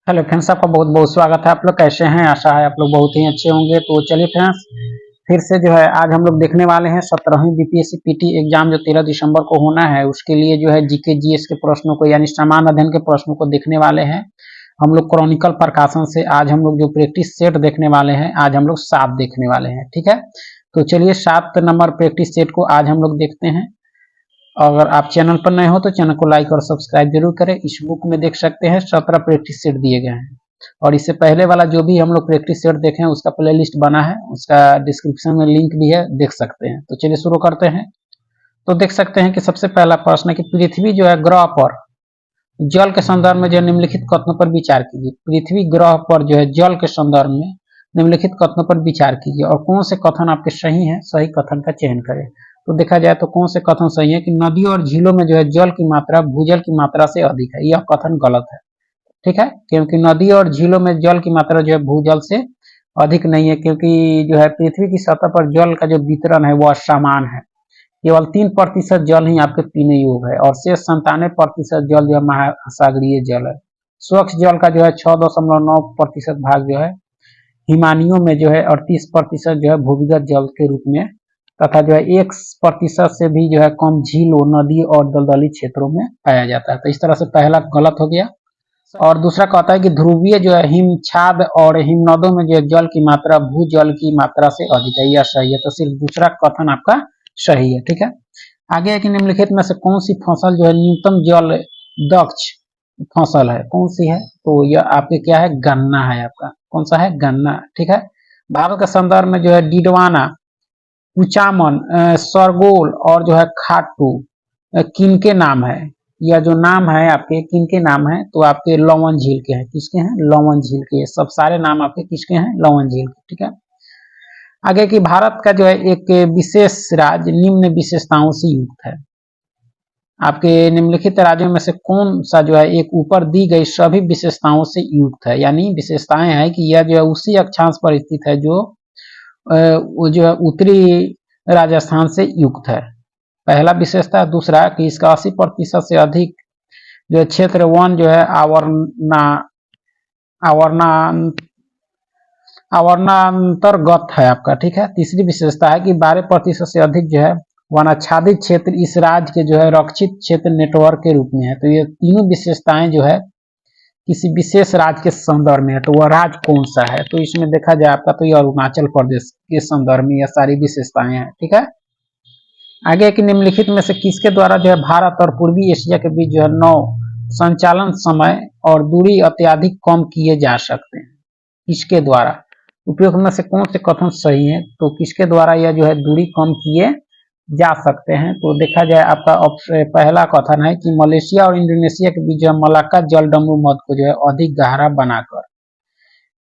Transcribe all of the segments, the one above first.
Hello friends, आपका बहुत बहुत स्वागत है। आप लोग कैसे हैं? आशा है आप लोग बहुत ही अच्छे होंगे। तो चलिए फ्रेंड्स, फिर से जो है आज हम लोग देखने वाले हैं 17वीं बीपीएससी पीटी एग्जाम जो 13 दिसंबर को होना है, उसके लिए जो है जीके जीएस के प्रश्नों को यानी सामान्य अध्ययन के प्रश्नों को देखने वाले हैं। हम लोग क्रॉनिकल प्रकाशन से आज हम लोग जो प्रैक्टिस सेट देखने वाले हैं, आज हम लोग 7 देखने वाले हैं। ठीक है, तो चलिए 7 नंबर प्रैक्टिस सेट को आज हम लोग देखते हैं। अगर आप चैनल पर नए हो तो चैनल को लाइक और सब्सक्राइब जरूर करें। इस बुक में देख सकते हैं 17 प्रैक्टिस सेट दिए गए हैं, और इससे पहले वाला जो भी हम लोग प्रैक्टिस सेट देखे हैं उसका प्लेलिस्ट बना है, उसका डिस्क्रिप्शन में लिंक भी है, देख सकते हैं। तो चलिए शुरू करते हैं। तो देख सकते हैं कि सबसे पहला प्रश्न है कि पृथ्वी जो है ग्रह पर जल के संदर्भ में जो निम्नलिखित कथनों पर विचार कीजिए। पृथ्वी ग्रह पर जो है जल के संदर्भ में निम्नलिखित कथनों पर विचार कीजिए और कौन से कथन आपके सही हैं, सही कथन का चयन करें। तो देखा जाए तो कौन से कथन सही है कि नदियों और झीलों में जो है जल की मात्रा भूजल की मात्रा से अधिक है, यह कथन गलत है। ठीक है, क्योंकि नदी और झीलों में जल की मात्रा जो है भूजल से अधिक नहीं है, क्योंकि जो है पृथ्वी की सतह पर जल का जो वितरण है वह समान है। केवल 3% जल ही आपके पीने योग्य है और शेष 97% जल जो है महासागरीय जल है। स्वच्छ जल का जो है 6.9% भाग जो है हिमानियों में जो है, 38% जो है भूमिगत जल के रूप में, तथा जो है 1% से भी जो है कम झीलों, नदी और दलदली क्षेत्रों में पाया जाता है। तो इस तरह से पहला गलत हो गया। और दूसरा कहता है कि ध्रुवीय जो है हिमछाद और हिमनदों में जो है जल की मात्रा भूजल की मात्रा से अधिक है, यह सही है। तो सिर्फ दूसरा कथन आपका सही है। ठीक है, आगे है कि निम्नलिखित में से कौन सी फसल जो है न्यूनतम जल दक्ष फसल है, कौन सी है? तो यह आपके क्या है? गन्ना है आपका। कौन सा है? गन्ना। ठीक है, भारत के संदर्भ में जो है डिडवाना, कुचामन, सरगोल और जो है खाटू किनके नाम है? यह जो नाम है आपके किनके नाम है? तो आपके लवन झील के हैं। किसके हैं? लवन झील के। सब सारे नाम आपके किसके हैं? लवन झील के। ठीक है, आगे कि भारत का जो है एक विशेष राज्य निम्न विशेषताओं से युक्त है। आपके निम्नलिखित राज्यों में से कौन सा जो है एक ऊपर दी गई सभी विशेषताओं से युक्त है, यानी विशेषताएं हैं कि यह जो है उसी अक्षांश पर स्थित है जो वो जो है उत्तरी राजस्थान से युक्त है। पहला विशेषता। दूसरा कि इसका 80% से अधिक जो है क्षेत्र वन जो है आवरणांतर्गत है आपका। ठीक है, तीसरी विशेषता है कि 12% से अधिक जो है वनाच्छादित क्षेत्र इस राज्य के जो है रक्षित क्षेत्र नेटवर्क के रूप में है। तो ये तीनों विशेषताएं जो है किसी विशेष राज्य के संदर्भ में है, तो वह राज्य कौन सा है? तो इसमें देखा जाए आपका तो ये अरुणाचल प्रदेश के संदर्भ में यह सारी विशेषताएं हैं। ठीक है, आगे की निम्नलिखित में से किसके द्वारा जो है भारत और पूर्वी एशिया के बीच जो है नौ संचालन समय और दूरी अत्यधिक कम किए जा सकते हैं? किसके द्वारा? उपयुक्त में से कौन से कथन सही है? तो किसके द्वारा यह जो है दूरी कम किए जा सकते हैं? तो देखा जाए आपका पहला कथन है कि मलेशिया और इंडोनेशिया के बीच जो है मलाक्का जलडमरू मध्य को जो है अधिक गहरा बनाकर।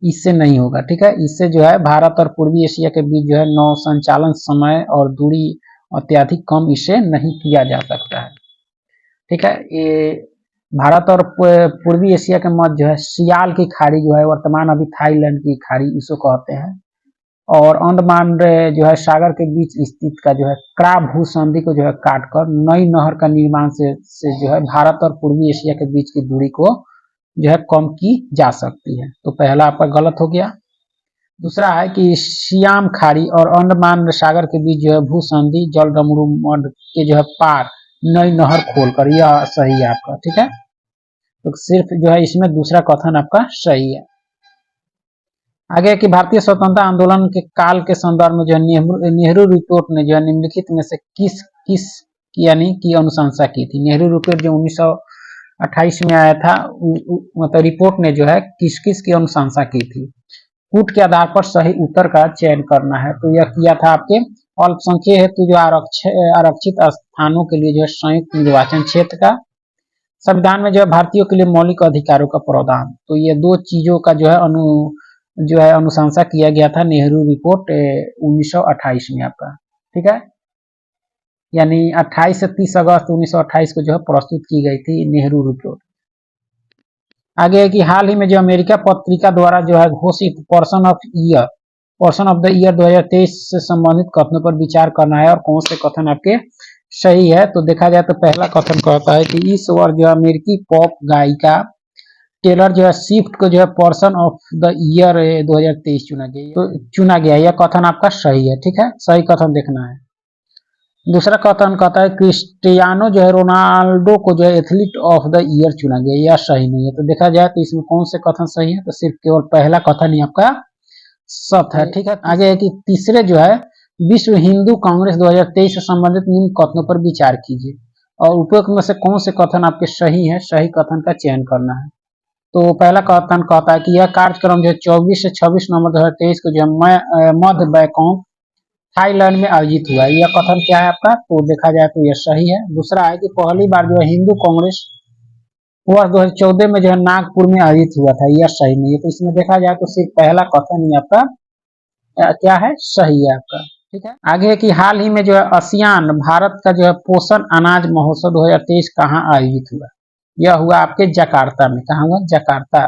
इससे नहीं होगा। ठीक है, इससे जो है भारत और पूर्वी एशिया के बीच जो है नौ संचालन समय और दूरी अत्यधिक कम इससे नहीं किया जा सकता है। ठीक है, ये भारत और पूर्वी एशिया के मध्य जो है सियाल की खाड़ी जो है वर्तमान अभी थाईलैंड की खाड़ी इसको कहते हैं, और अंडमान जो है सागर के बीच स्थित का जो है क्रा भूसंधि को जो है काटकर नई नहर का निर्माण से जो है भारत और पूर्वी एशिया के बीच की दूरी को जो है कम की जा सकती है। तो पहला आपका गलत हो गया। दूसरा है कि सियाम खाड़ी और अंडमान सागर के बीच जो है भूसंधि जलडमरू मध्य के जो है पार नई नहर खोलकर, यह सही है आपका। ठीक है, तो सिर्फ जो है इसमें दूसरा कथन आपका सही है। आगे कि भारतीय स्वतंत्रता आंदोलन के काल के संदर्भ में जो है नेहरू रिपोर्ट ने जो है निम्नलिखित में से किस यानी की अनुशंसा की थी? नेहरू रिपोर्ट जो 1928 में आया था, मतलब रिपोर्ट ने जो है किस किस की अनुशंसा की थी? कूट के आधार पर सही उत्तर का चयन करना है। तो यह किया था आपके अल्पसंख्यक हेतु जो आरक्षित स्थानों के लिए जो है संयुक्त निर्वाचन क्षेत्र का, संविधान में जो है भारतीयों के लिए मौलिक अधिकारों का प्रावधान। तो ये दो चीजों का जो है अनुशंसा किया गया था नेहरू रिपोर्ट 1928 में आपका। ठीक है, यानी 28 से 30 अगस्त 1928 को जो है प्रस्तुत की गई थी नेहरू रिपोर्ट। आगे है कि हाल ही में जो अमेरिका पत्रिका द्वारा जो है घोषित पर्सन ऑफ द ईयर 2023 से संबंधित कथनों पर विचार करना है और कौन से कथन आपके सही है। तो देखा जाए तो पहला कथन कहता है कि इस वर्ष जो अमेरिकी पॉप गायिका टेलर जो है स्विफ्ट को जो है पर्सन ऑफ द ईयर 2023 चुना गया। यह कथन आपका सही है, ठीक है, सही कथन देखना है। दूसरा कथन कहता है क्रिस्टियानो जो है रोनाल्डो को जो है एथलीट ऑफ द ईयर चुना गया। यह सही नहीं है। तो देखा जाए तो इसमें कौन से कथन सही है, तो सिर्फ केवल पहला कथन ही आपका सत्य है, ठीक है। आगे है कि तीसरे जो है विश्व हिंदू कांग्रेस 2023 से संबंधित निम्न कथनों पर विचार कीजिए और उपयुक्त में से कौन से कथन आपके सही है, सही कथन का चयन करना है। तो पहला कथन कहता है कि यह कार्यक्रम जो है 24 से 26 नवंबर 2023 को जो है मध्य बैंकॉक थाईलैंड में आयोजित हुआ है। यह कथन क्या है आपका, तो देखा जाए तो यह सही है। दूसरा है कि पहली बार जो है हिंदू कांग्रेस वर्ष 2014 में जो है नागपुर में आयोजित हुआ था। यह सही नहीं है। तो इसमें देखा जाए तो सिर्फ पहला कथन ही आपका क्या है, सही है आपका, ठीक है। आगे है कि हाल ही में जो है आसियान भारत का जो है पोषण अनाज महोत्सव 2023 कहाँ आयोजित हुआ। यह हुआ आपके जकार्ता में। कहाँ हुआ, जकार्ता।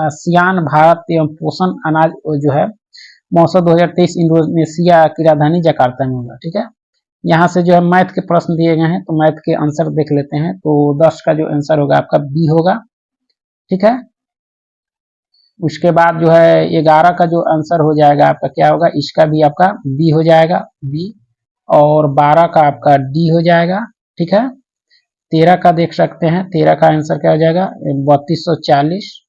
आसियान भारत एवं पोषण अनाज जो है महोत्सव 2023 इंडोनेशिया की राजधानी जकार्ता में होगा, ठीक है। यहाँ से जो है मैथ के प्रश्न दिए गए हैं, तो मैथ के आंसर देख लेते हैं। तो 10 का जो आंसर होगा आपका बी होगा, ठीक है। उसके बाद जो है 11 का जो आंसर हो जाएगा आपका क्या होगा, इसका भी आपका बी हो जाएगा, बी। और 12 का आपका डी हो जाएगा, ठीक है। 13 का देख सकते हैं, 13 का आंसर क्या हो जाएगा 3240।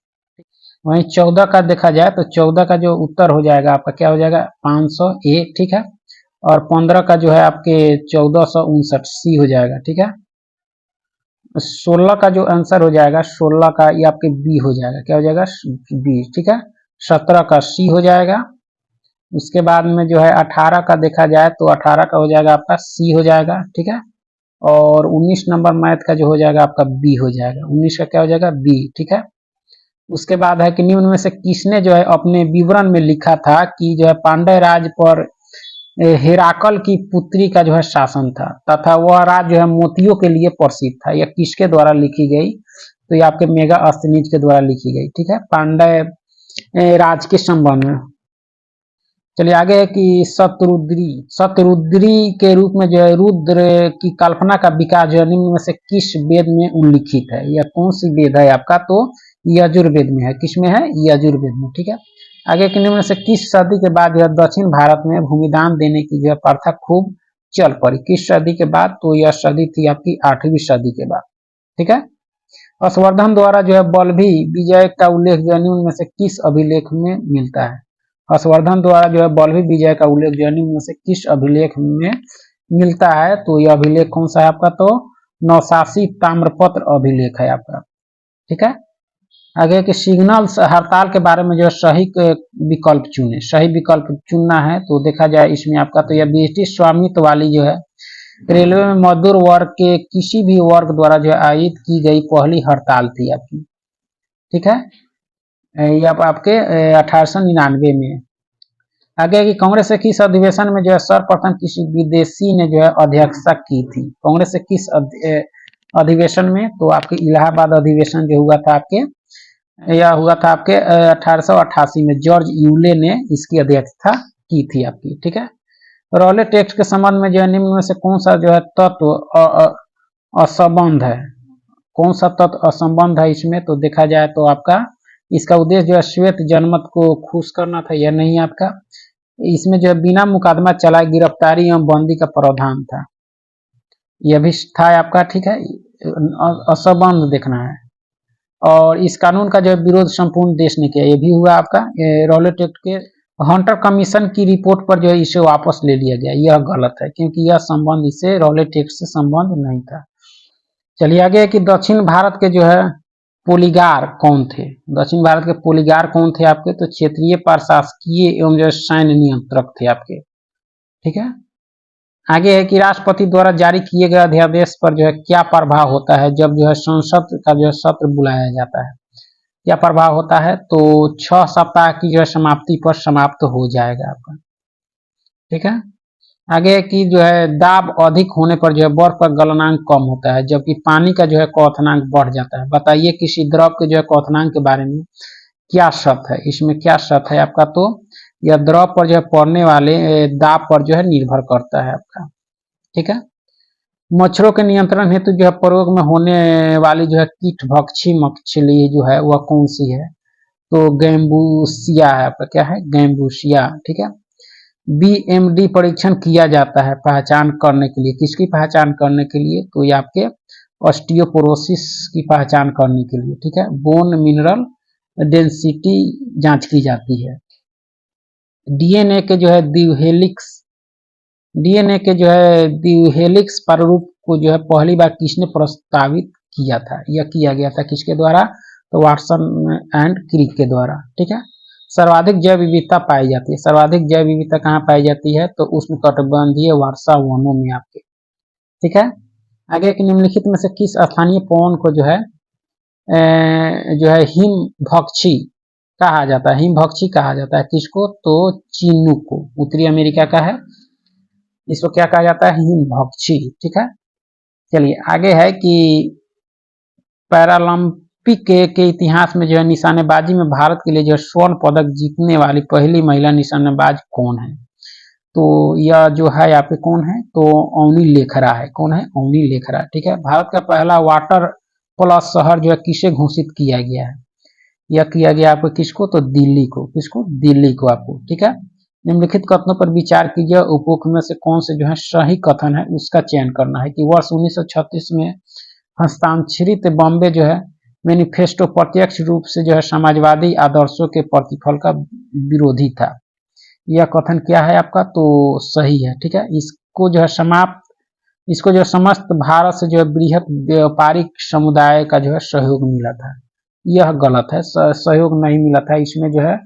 वहीं 14 का देखा जाए तो 14 का जो उत्तर हो जाएगा आपका क्या हो जाएगा 500 ए, ठीक है। और 15 का जो है आपके 1459 सी हो जाएगा, ठीक है। 16 का जो आंसर हो जाएगा 16 का ये आपके बी हो जाएगा, क्या हो जाएगा बी, ठीक है। 17 का सी हो जाएगा। उसके बाद में जो है 18 का देखा जाए तो 18 का हो जाएगा आपका सी हो जाएगा, ठीक है। और 19 नंबर मैथ का जो हो जाएगा आपका बी हो जाएगा, 19 का क्या हो जाएगा बी, ठीक है। उसके बाद है कि निम्न में से किसने जो है अपने विवरण में लिखा था कि जो है पांड्य राज पर हेराकल की पुत्री का जो है शासन था तथा वह राज जो है मोतियों के लिए प्रसिद्ध था। यह किसके द्वारा लिखी गई, तो ये आपके मेगा अस्थनीज के द्वारा लिखी गई, ठीक है, पांड्य राज के संबंध में। चलिए आगे है कि शतरुद्री के रूप में जो है रुद्र की कल्पना का विकास जो है निम्न में से किस वेद में उल्लिखित है। यह कौन सी वेद है आपका, तो यजुर्वेद में है। किसमें है, यजुर्वेद में, ठीक है। आगे के निम्न से किस सदी के बाद यह दक्षिण भारत में भूमिदान देने की जो है प्रथा खूब चल पड़ी। किस सदी के बाद, तो यह सदी थी आपकी 8वीं सदी के बाद, ठीक है। हर्षवर्धन द्वारा जो है बल्लभी विजय का उल्लेख जो है निम्न में से किस अभिलेख में मिलता है। हर्षवर्धन द्वारा जो है बल्लभी विजय का उल्लेख जो है निम्न में से किस अभिलेख में मिलता है, तो यह अभिलेख कौन सा है आपका, तो नौशासी ताम्रपत्र अभिलेख है आपका, ठीक है। आगे कि सिग्नल्स हड़ताल के बारे में जो है सही विकल्प चुने। सही विकल्प चुनना है तो देखा जाए इसमें आपका, तो यह ब्रिटिश स्वामित्व वाली जो है रेलवे में मजदूर वर्ग के किसी भी वर्ग द्वारा जो है आयोजित की गई पहली हड़ताल थी आपकी, ठीक है। ये आपके 1899 में। आगे कि कांग्रेस से किस अधिवेशन में जो है सर्वप्रथम किसी विदेशी ने जो है अध्यक्षता की थी। कांग्रेस से किस अधिवेशन में, तो आपके इलाहाबाद अधिवेशन जो हुआ था आपके, यह हुआ था आपके 1888 में जॉर्ज यूले ने इसकी अध्यक्षता की थी आपकी, ठीक है। रॉले टेक्स्ट के संबंध में जो है निम्न में से कौन सा जो है तत्व असंबंध है। कौन सा तत्व असंबंध है इसमें, तो देखा जाए तो आपका इसका उद्देश्य जो है श्वेत जनमत को खुश करना था, यह नहीं आपका। इसमें जो है बिना मुकदमा चलाए गिरफ्तारी एवं बंदी का प्रावधान था, यह भी था आपका, ठीक है। असंबंध देखना है। और इस कानून का जो है विरोध संपूर्ण देश ने किया, ये भी हुआ आपका रॉलेट एक्ट के। हंटर कमीशन की रिपोर्ट पर जो है इसे वापस ले लिया गया, यह गलत है क्योंकि यह संबंध इससे रॉलेट एक्ट से संबंध नहीं था। चलिए आगे है कि दक्षिण भारत के जो है पोलीगार कौन थे। दक्षिण भारत के पोलीगार कौन थे आपके, तो क्षेत्रीय प्रशासकीय एवं जो सैन्य नियंत्रक थे आपके, ठीक है। आगे है कि राष्ट्रपति द्वारा जारी किए गए अध्यादेश पर जो है क्या प्रभाव होता है जब जो है संसद का जो है सत्र बुलाया जाता है। क्या प्रभाव होता है, तो 6 सप्ताह की जो है समाप्ति पर समाप्त हो जाएगा आपका, ठीक है। आगे है कि जो है दाब अधिक होने पर जो है बर्फ का गलनांक कम होता है जबकि पानी का जो है क्वथनांक बढ़ जाता है। बताइए किसी द्रव के जो है क्वथनांक के बारे में क्या शर्त है, इसमें क्या शर्त है आपका, तो यह द्रव पर जो है पड़ने वाले दाब पर जो है निर्भर करता है आपका, ठीक है। मच्छरों के नियंत्रण हेतु जो है प्रयोग में होने वाली जो है कीटभक्षी मछली जो है वह कौन सी है? तो गैम्बूसिया है आपका, क्या है? गैम्बूसिया, ठीक है। बीएमडी परीक्षण किया जाता है पहचान करने के लिए, किसकी पहचान करने के लिए? तो ये आपके ऑस्टियोपोरोसिस की पहचान करने के लिए, ठीक है। बोन मिनरल डेंसिटी जांच की जाती है। डीएनए के जो है द्विहेलिक्स, डीएनए के जो है द्विहेलिक्स प्रारूप को जो है पहली बार किसने प्रस्तावित किया था? यह किया गया था किसके द्वारा? तो वाटसन एंड क्रिक के द्वारा, ठीक है। सर्वाधिक जैव विविधता पाई जाती है, सर्वाधिक जैव विविधता कहाँ पाई जाती है? तो उष्णकटिबंधीय वर्षा वनों में आपके, ठीक है। आगे कि निम्नलिखित में से किस स्थानीय पवन को जो है हिमभक्षी कहा जाता है? हिमभक्षी कहा जाता है किसको? तो चीनूक को, उत्तरी अमेरिका का है, इसको क्या कहा जाता है? हिमभक्षी, ठीक है। चलिए आगे है कि पैरालंपिक के इतिहास में जो है निशानेबाजी में भारत के लिए जो स्वर्ण पदक जीतने वाली पहली महिला निशानेबाज कौन है? तो यह जो है यहाँ पे कौन है? तो अवनी लेखरा है। कौन है? अवनी लेखरा, ठीक है। भारत का पहला वाटर प्लस शहर जो है किसे घोषित किया गया है? यह किया गया आपको किसको? तो दिल्ली को, किसको? दिल्ली को आपको, ठीक है। निम्नलिखित कथनों पर विचार कीजिए, उपरोक्त में से कौन से जो है सही कथन है उसका चयन करना है। कि वर्ष 1936 में हस्ताक्षरित बॉम्बे जो है मैनिफेस्टो प्रत्यक्ष रूप से जो है समाजवादी आदर्शों के प्रतिफल का विरोधी था। यह कथन क्या है आपका? तो सही है, ठीक है। इसको जो है इसको जो है समस्त भारत से जो है बृहत व्यापारिक समुदाय का जो है सहयोग मिला था। यह गलत है, सहयोग नहीं मिला था। इसमें जो है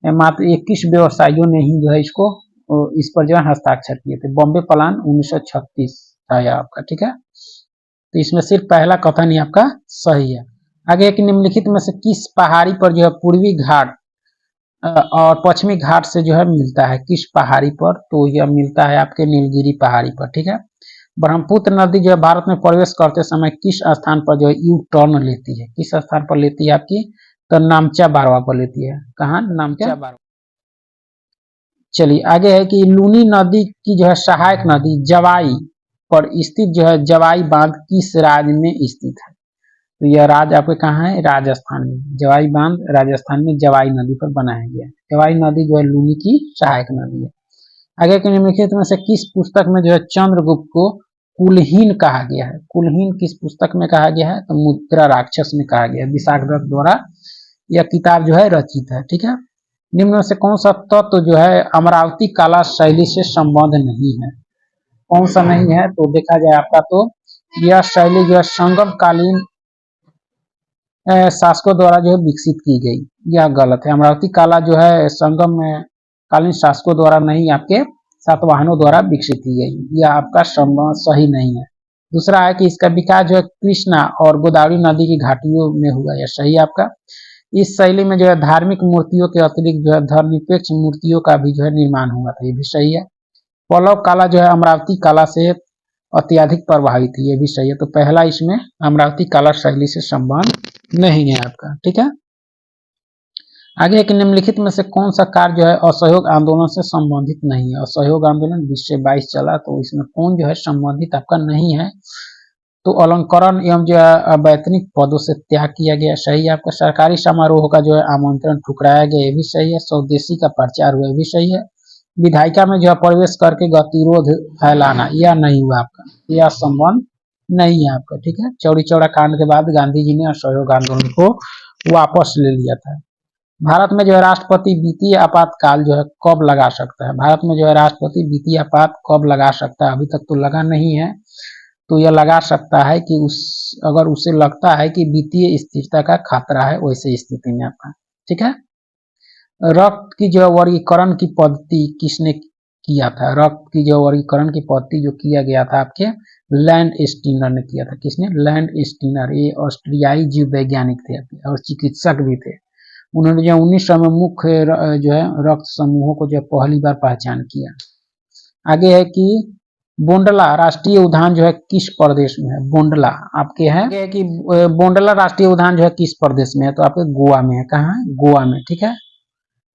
मात्र 21 व्यवसायियों ने ही जो है इस पर जो है हस्ताक्षर किए थे। बॉम्बे प्लान 1936 था यह आपका, ठीक है। तो इसमें सिर्फ पहला कथन ही आपका सही है। आगे एक निम्नलिखित में से किस पहाड़ी पर जो है पूर्वी घाट और पश्चिमी घाट से जो है मिलता है? किस पहाड़ी पर? तो यह मिलता है आपके नीलगिरी पहाड़ी पर, ठीक है। ब्रह्मपुत्र नदी जो है भारत में प्रवेश करते समय किस स्थान पर जो है यू टर्न लेती है? किस स्थान पर लेती है आपकी? तो नामचा बारवा पर लेती है। कहाँ? नामचा बारवा। चलिए आगे है कि लूनी नदी की जो है सहायक नदी जवाई पर स्थित जो है जवाई बांध किस राज्य में स्थित है? तो यह राज्य आपके कहाँ है? राजस्थान में। जवाई बांध राजस्थान में जवाई नदी पर बनाया गया है। जवाई नदी जो है लूनी की सहायक नदी है। आगे के निम्नलिखित में से किस पुस्तक में जो है चंद्रगुप्त को कुलहीन कहा गया है? कुलहीन किस पुस्तक में कहा गया है? तो मुद्रा राक्षस में कहा गया है। विशाख दत्त द्वारा यह किताब जो है रचित है, ठीक है। निम्न में से कौन सा तत्व जो है अमरावती कला शैली से संबद्ध नहीं है? कौन सा नहीं है? तो देखा जाए आपका तो यह शैली जो है संगम कालीन शासकों द्वारा जो है विकसित की गई। यह गलत है। अमरावती कला जो है संगम कालीन शासकों द्वारा नहीं, आपके सातवाहनों द्वारा विकसित की गई। यह आपका सही नहीं है। दूसरा है कि इसका विकास जो है कृष्णा और गोदावरी नदी की घाटियों में हुआ। यह सही है आपका। इस शैली में जो है धार्मिक मूर्तियों के अतिरिक्त जो है धर्मनिरपेक्ष मूर्तियों का भी जो है निर्माण हुआ था। ये भी सही है। पल्लव कला जो है अमरावती कला से अत्यधिक प्रभावित है। ये भी सही है। तो पहला इसमें अमरावती कला शैली से संबंध नहीं है आपका, ठीक है। आगे एक निम्नलिखित में से कौन सा कार्य जो है असहयोग आंदोलन से संबंधित नहीं है? असहयोग आंदोलन 20 से 22 चला, तो इसमें कौन जो है संबंधित आपका नहीं है? तो अलंकरण एवं जो है अवैतनिक पदों से त्याग किया गया, सही है आपका। सरकारी समारोह का जो है आमंत्रण ठुकराया गया, ये भी सही है। स्वदेशी का प्रचार हुआ, भी सही है। विधायिका में जो है प्रवेश करके गतिरोध फैलाना, यह नहीं हुआ आपका, यह संबंध नहीं है आपका, ठीक है। चौरी चौरा कांड के बाद गांधी जी ने असहयोग आंदोलन को वापस ले लिया था। भारत में जो है राष्ट्रपति वित्तीय आपातकाल जो है कब लगा सकता है? भारत में जो है राष्ट्रपति वित्तीय आपात कब लगा सकता है? अभी तक तो लगा नहीं है। तो यह लगा सकता है कि अगर उसे लगता है कि वित्तीय स्थिरता का खतरा है, वैसे स्थिति में आपका, ठीक है। रक्त की जो वर्गीकरण की पद्धति किसने किया था? रक्त की जो वर्गीकरण की पद्धति जो किया गया था आपके लैंड स्टीनर ने किया था। किसने? Land Steiner. ये ऑस्ट्रियाई जीव वैज्ञानिक थे और चिकित्सक भी थे। उन्होंने जो 1900 में मुख्य जो है रक्त समूहों को जो पहली बार पहचान किया। आगे है कि बोंडला राष्ट्रीय उद्यान जो है किस प्रदेश में है? बोंडला आपके है कि बोंडला राष्ट्रीय उद्यान जो है किस प्रदेश में है? तो आपके गोवा में है। कहाँ है? गोवा में, ठीक है।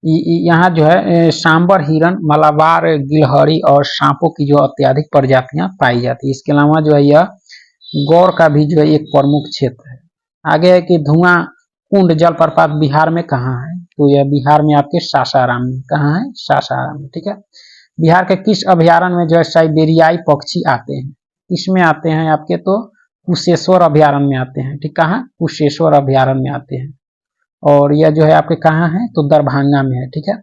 यहाँ जो है सांबर हिरन, मलाबार गिलहरी और सांपों की जो अत्यधिक प्रजातियां पाई जाती है। इसके अलावा जो है यह गौर का भी जो है एक प्रमुख क्षेत्र है। आगे है कि धुआं कुंड जलप्रपात बिहार में कहाँ है? तो यह बिहार में आपके सासाराम में। कहाँ है? सासाराम में। ठीक है। बिहार के किस अभ्यारण्य में जो है साइबेरियाई पक्षी आते हैं? किसमें आते हैं आपके? तो कुशेश्वर अभ्यारण्य में आते हैं। ठीक, कहाँ? कुशेश्वर अभ्यारण्य में आते हैं। और यह जो है आपके कहाँ है? तो दरभंगा में है। ठीक है।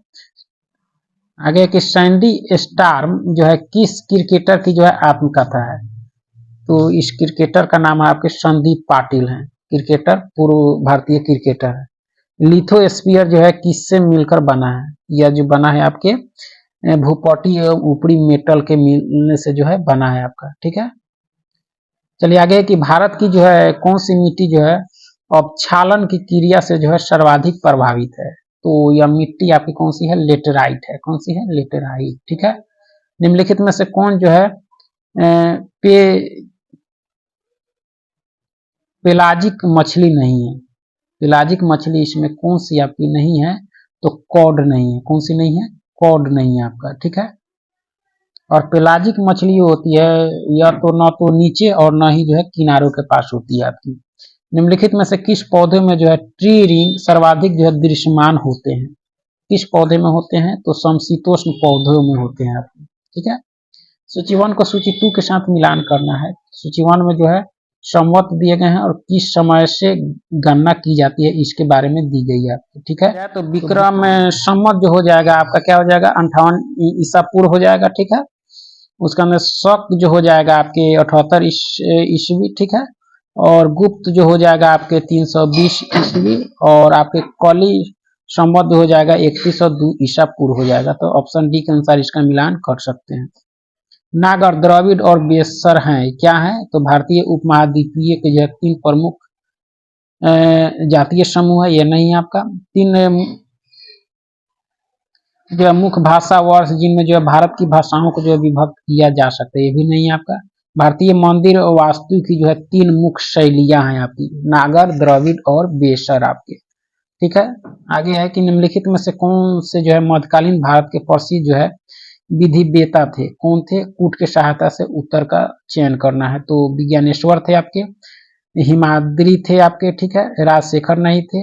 आगे कि सैंडी स्टार्म जो है किस क्रिकेटर की जो है आत्मकथा है? तो इस क्रिकेटर का नाम है आपके संदीप पाटिल है। क्रिकेटर, पूर्व भारतीय क्रिकेटर है। लिथोस्फीयर जो है किससे मिलकर बना है? यह जो बना है आपके भूपटी एवं ऊपरी मेटल के मिलने से जो है बना है आपका। ठीक है। चलिए आगे कि भारत की जो है कौन सी मिट्टी जो है अपक्षालन की क्रिया से जो है सर्वाधिक प्रभावित है? तो यह मिट्टी आपकी कौन सी है? लेटेराइट है। कौन सी है? लेटेराइट। ठीक है। निम्नलिखित में से कौन जो है पे पेलाजिक मछली नहीं है? पेलाजिक मछली इसमें कौन सी आपकी नहीं है? तो कॉड नहीं है। कौन सी नहीं है? कॉड नहीं है आपका। ठीक है। और पेलाजिक मछली होती है या तो न तो नीचे और न ही जो है किनारों के पास होती है आपकी। निम्नलिखित में से किस पौधे में जो है ट्री रिंग सर्वाधिक जो है दृश्यमान होते हैं? किस पौधे में होते हैं? तो समशीतोष्ण पौधों में होते हैं आपके। ठीक है। सूची 1 को सूची 2 के साथ मिलान करना है। सूची 1 में जो है संवत दिए गए हैं और किस समय से गणना की जाती है इसके बारे में दी गई है आपको। ठीक है। तो विक्रम संवत जो हो जाएगा आपका क्या हो जाएगा? 58 ईसा पूर्व हो जाएगा। ठीक है। उसका में शक जो हो जाएगा आपके 78 ईस्वी। ठीक है। और गुप्त जो हो जाएगा आपके 320 ईस्वी। और आपके कली संवत हो जाएगा 3102 ईसा पूर्व हो जाएगा। तो ऑप्शन डी के अनुसार इसका मिलान कर सकते हैं। नागर, द्रविड़ और बेसर हैं, क्या है? तो भारतीय उपमहाद्वीपीय के जो 3 प्रमुख जातीय समूह है। यह नहीं है आपका। 3 जो है मुख्य भाषा वर्ष जिनमें जो है भारत की भाषाओं को जो है विभक्त किया जा सकता है। ये भी नहीं है आपका। भारतीय मंदिर और वास्तु की जो है 3 मुख्य शैलियां हैं आपकी, नागर, द्रविड़ और बेसर आपके। ठीक है। आगे है कि निम्नलिखित में से कौन से जो है मध्यकालीन भारत के प्रसिद्ध जो है विधि वेता थे? कौन थे? कूट के सहायता से उत्तर का चयन करना है। तो विज्ञानेश्वर थे आपके, हिमाद्री थे आपके। ठीक है। राजशेखर नहीं थे,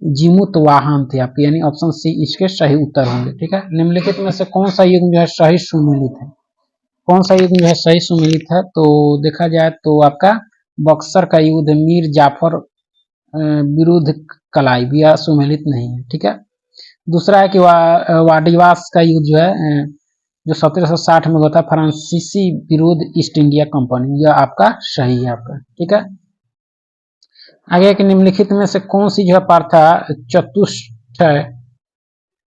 जीमूत वाहन थे आपके। यानी ऑप्शन सी इसके सही उत्तर होंगे। ठीक है। निम्नलिखित में से कौन सा युग जो है सही सुमेलित है? कौन सा युग जो है सही सुमेलित है? तो देखा जाए तो आपका बक्सर का युद्ध मीर जाफर विरुद्ध कलाई भी सुमेलित नहीं है। ठीक है। दूसरा है कि वाडिवास का युद्ध जो है जो 1760 में हुआ था फ्रांसीसी विरुद्ध ईस्ट इंडिया कंपनी, यह आपका सही है आपका। ठीक है। आगे के निम्नलिखित में से कौन सी जो है प्रथा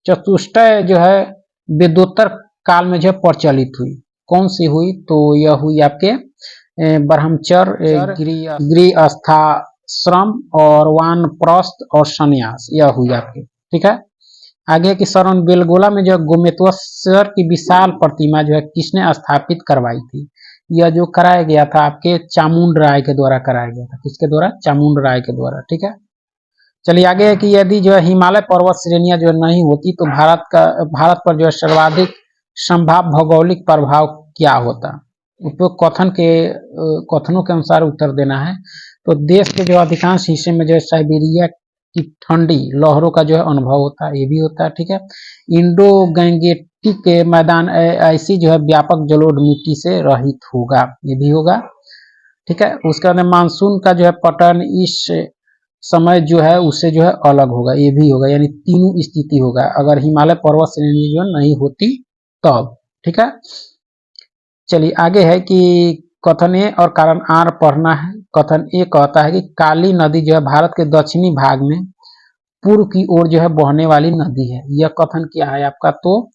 चतुष्टय जो है वेदोत्तर काल में जो है प्रचलित हुई? कौन सी हुई? तो यह हुई आपके ब्रह्मचर्य, गृहस्थाश्रम और वानप्रस्थ और संन्यास, यह हुई आपकी। ठीक है। आगे की शरण बेलगोला में जो गोमेश्वर की विशाल प्रतिमा जो है किसने स्थापित करवाई थी? यह जो कराया गया था आपके चामुंड राय के द्वारा कराया गया था। किसके द्वारा? चामुंड राय के द्वारा। ठीक है। चलिए आगे है कि यदि जो है हिमालय पर्वत श्रेणियां जो नहीं होती तो भारत पर जो है सर्वाधिक संभाव्य भौगोलिक प्रभाव क्या होता? उपयुक्त कथनों के अनुसार उत्तर देना है। तो देश के जो अधिकांश हिस्से में जो है साइबेरिया की ठंडी लहरों का जो है अनुभव होता है, ये भी होता है। ठीक है। इंडो गैंगेटिक के मैदान ऐसी जो है व्यापक जलोढ़ मिट्टी से रहित होगा, ये भी होगा। ठीक है। उसके बाद मानसून का जो है पैटर्न इस समय जो है उससे जो है अलग होगा, ये भी होगा। यानी तीनों स्थिति होगा अगर हिमालय पर्वत श्रेणी जो नहीं होती तब। ठीक है। चलिए आगे है कि कथन ए और कारण आर पढ़ना है। कथन ए कहता है कि काली नदी जो है भारत के दक्षिणी भाग में पूर्व की ओर जो है बहने वाली नदी है। यह कथन क्या है आपका? तो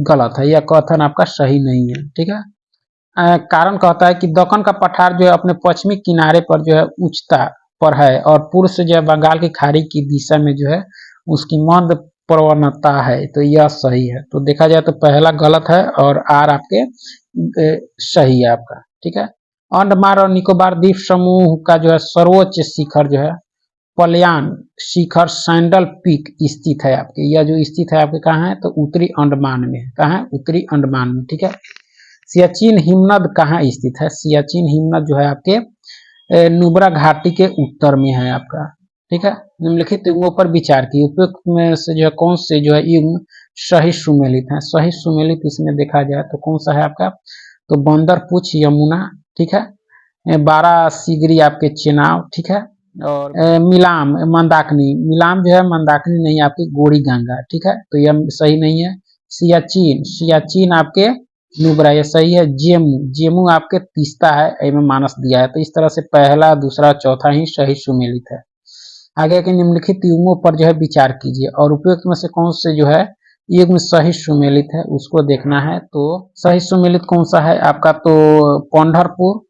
गलत है, यह कथन आपका सही नहीं है। ठीक है। कारण कहता है कि दक्कन का पठार जो है अपने पश्चिमी किनारे पर जो है उच्चता पर है और पूर्व से जो है बंगाल की खाड़ी की दिशा में जो है उसकी मंद प्रवणता है, तो यह सही है। तो देखा जाए तो पहला गलत है और आर आपके सही है आपका। ठीक है। अंडमान और निकोबार द्वीप समूह का जो है सर्वोच्च शिखर जो है पलयान शिखर सैंडल पीक स्थित है आपके, यह जो स्थित है आपके कहाँ है, तो उत्तरी अंडमान में है। कहाँ है? उत्तरी अंडमान में, ठीक है। सियाचिन हिमनद कहाँ स्थित है? सियाचिन हिमनद जो है आपके नुब्रा घाटी के उत्तर में है आपका, ठीक है। निम्नलिखित युग्मों पर विचार की, उपयुक्त में से जो है कौन से जो है युग्म सही सुमेलित है? सही सुमेलित इसमें देखा जाए तो कौन सा है आपका, तो बंदरपुछ यमुना, ठीक है। 12 सीगरी आपके चेनाब, ठीक है। और मिलाम मंदाकिनी, मिलाम जो है मंदाकिनी नहीं आपकी गोरी गंगा, ठीक है, तो यह सही नहीं है। सियाचिन, सियाचिन आपके नुब्रा, ये सही है। जेमू, जेमू आपके तीस्ता है, एवं मानस दिया है, तो इस तरह से पहला दूसरा चौथा ही सही सुमेलित है। आगे के निम्नलिखित युग्मों पर जो है विचार कीजिए और उपयुक्त में से कौन से जो है युग्म सही सुमेलित है उसको देखना है। तो सही सुमेलित कौन सा है आपका, तो पंढरपुर,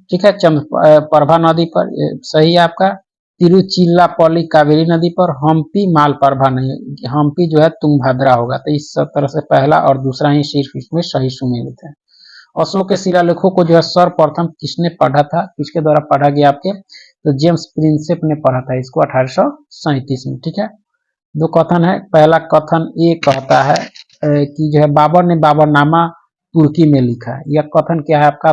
ठीक है, चंद्रप्रभा नदी पर, सही है आपका। तिरुचिल्लापल्ली कावेरी नदी पर, हम्पी मालप्रभा नहीं, हम्पी जो है तुंगभद्रा होगा, तो इस तरह से पहला और दूसरा ही सिर्फ इसमें सही सुमेलित है। अशोक के शिलालेखों को जो है सर्वप्रथम किसने पढ़ा था, किसके द्वारा पढ़ा गया आपके, तो जेम्स प्रिंसेप ने पढ़ा था इसको 1837 में, ठीक है। दो कथन है, पहला कथन ये कहता है कि जो है बाबर ने बाबरनामा तुर्की में लिखा है, यह कथन क्या है आपका,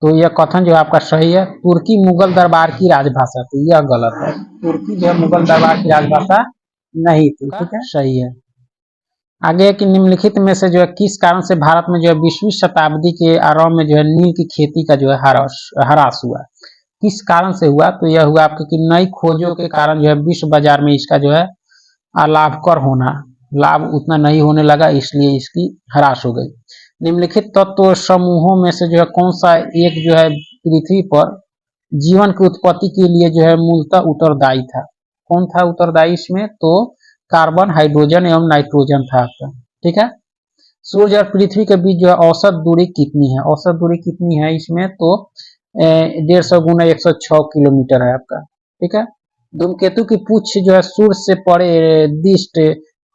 तो यह कथन जो है आपका सही है। तुर्की मुगल दरबार की राजभाषा थी, यह गलत है, तुर्की जो है मुगल दरबार की राजभाषा नहीं थी, ठीक है, सही है। आगे की निम्नलिखित में से जो है किस कारण से भारत में जो है 20वीं शताब्दी के आरंभ में जो है नील की खेती का जो है ह्रास हुआ, किस कारण से हुआ, तो यह हुआ आपके कि नई खोजों के कारण जो है विश्व बाजार में इसका जो है अलाभकर होना, लाभ उतना नहीं होने लगा, इसलिए इसकी ह्रास हो गई। निम्नलिखित तत्व समूहों में से जो है कौन सा एक जो है पृथ्वी पर जीवन की उत्पत्ति के लिए जो है मूलतः उत्तरदायी था, कौन था उत्तरदायी इसमें, तो कार्बन, हाइड्रोजन एवं नाइट्रोजन था आपका, ठीक है। सूर्य और पृथ्वी के बीच जो है औसत दूरी कितनी है, औसत दूरी कितनी है इसमें, तो 150 गुना 106 किलोमीटर है आपका, ठीक है। धूमकेतु की पूंछ जो है सूर्य से परिदृष्ट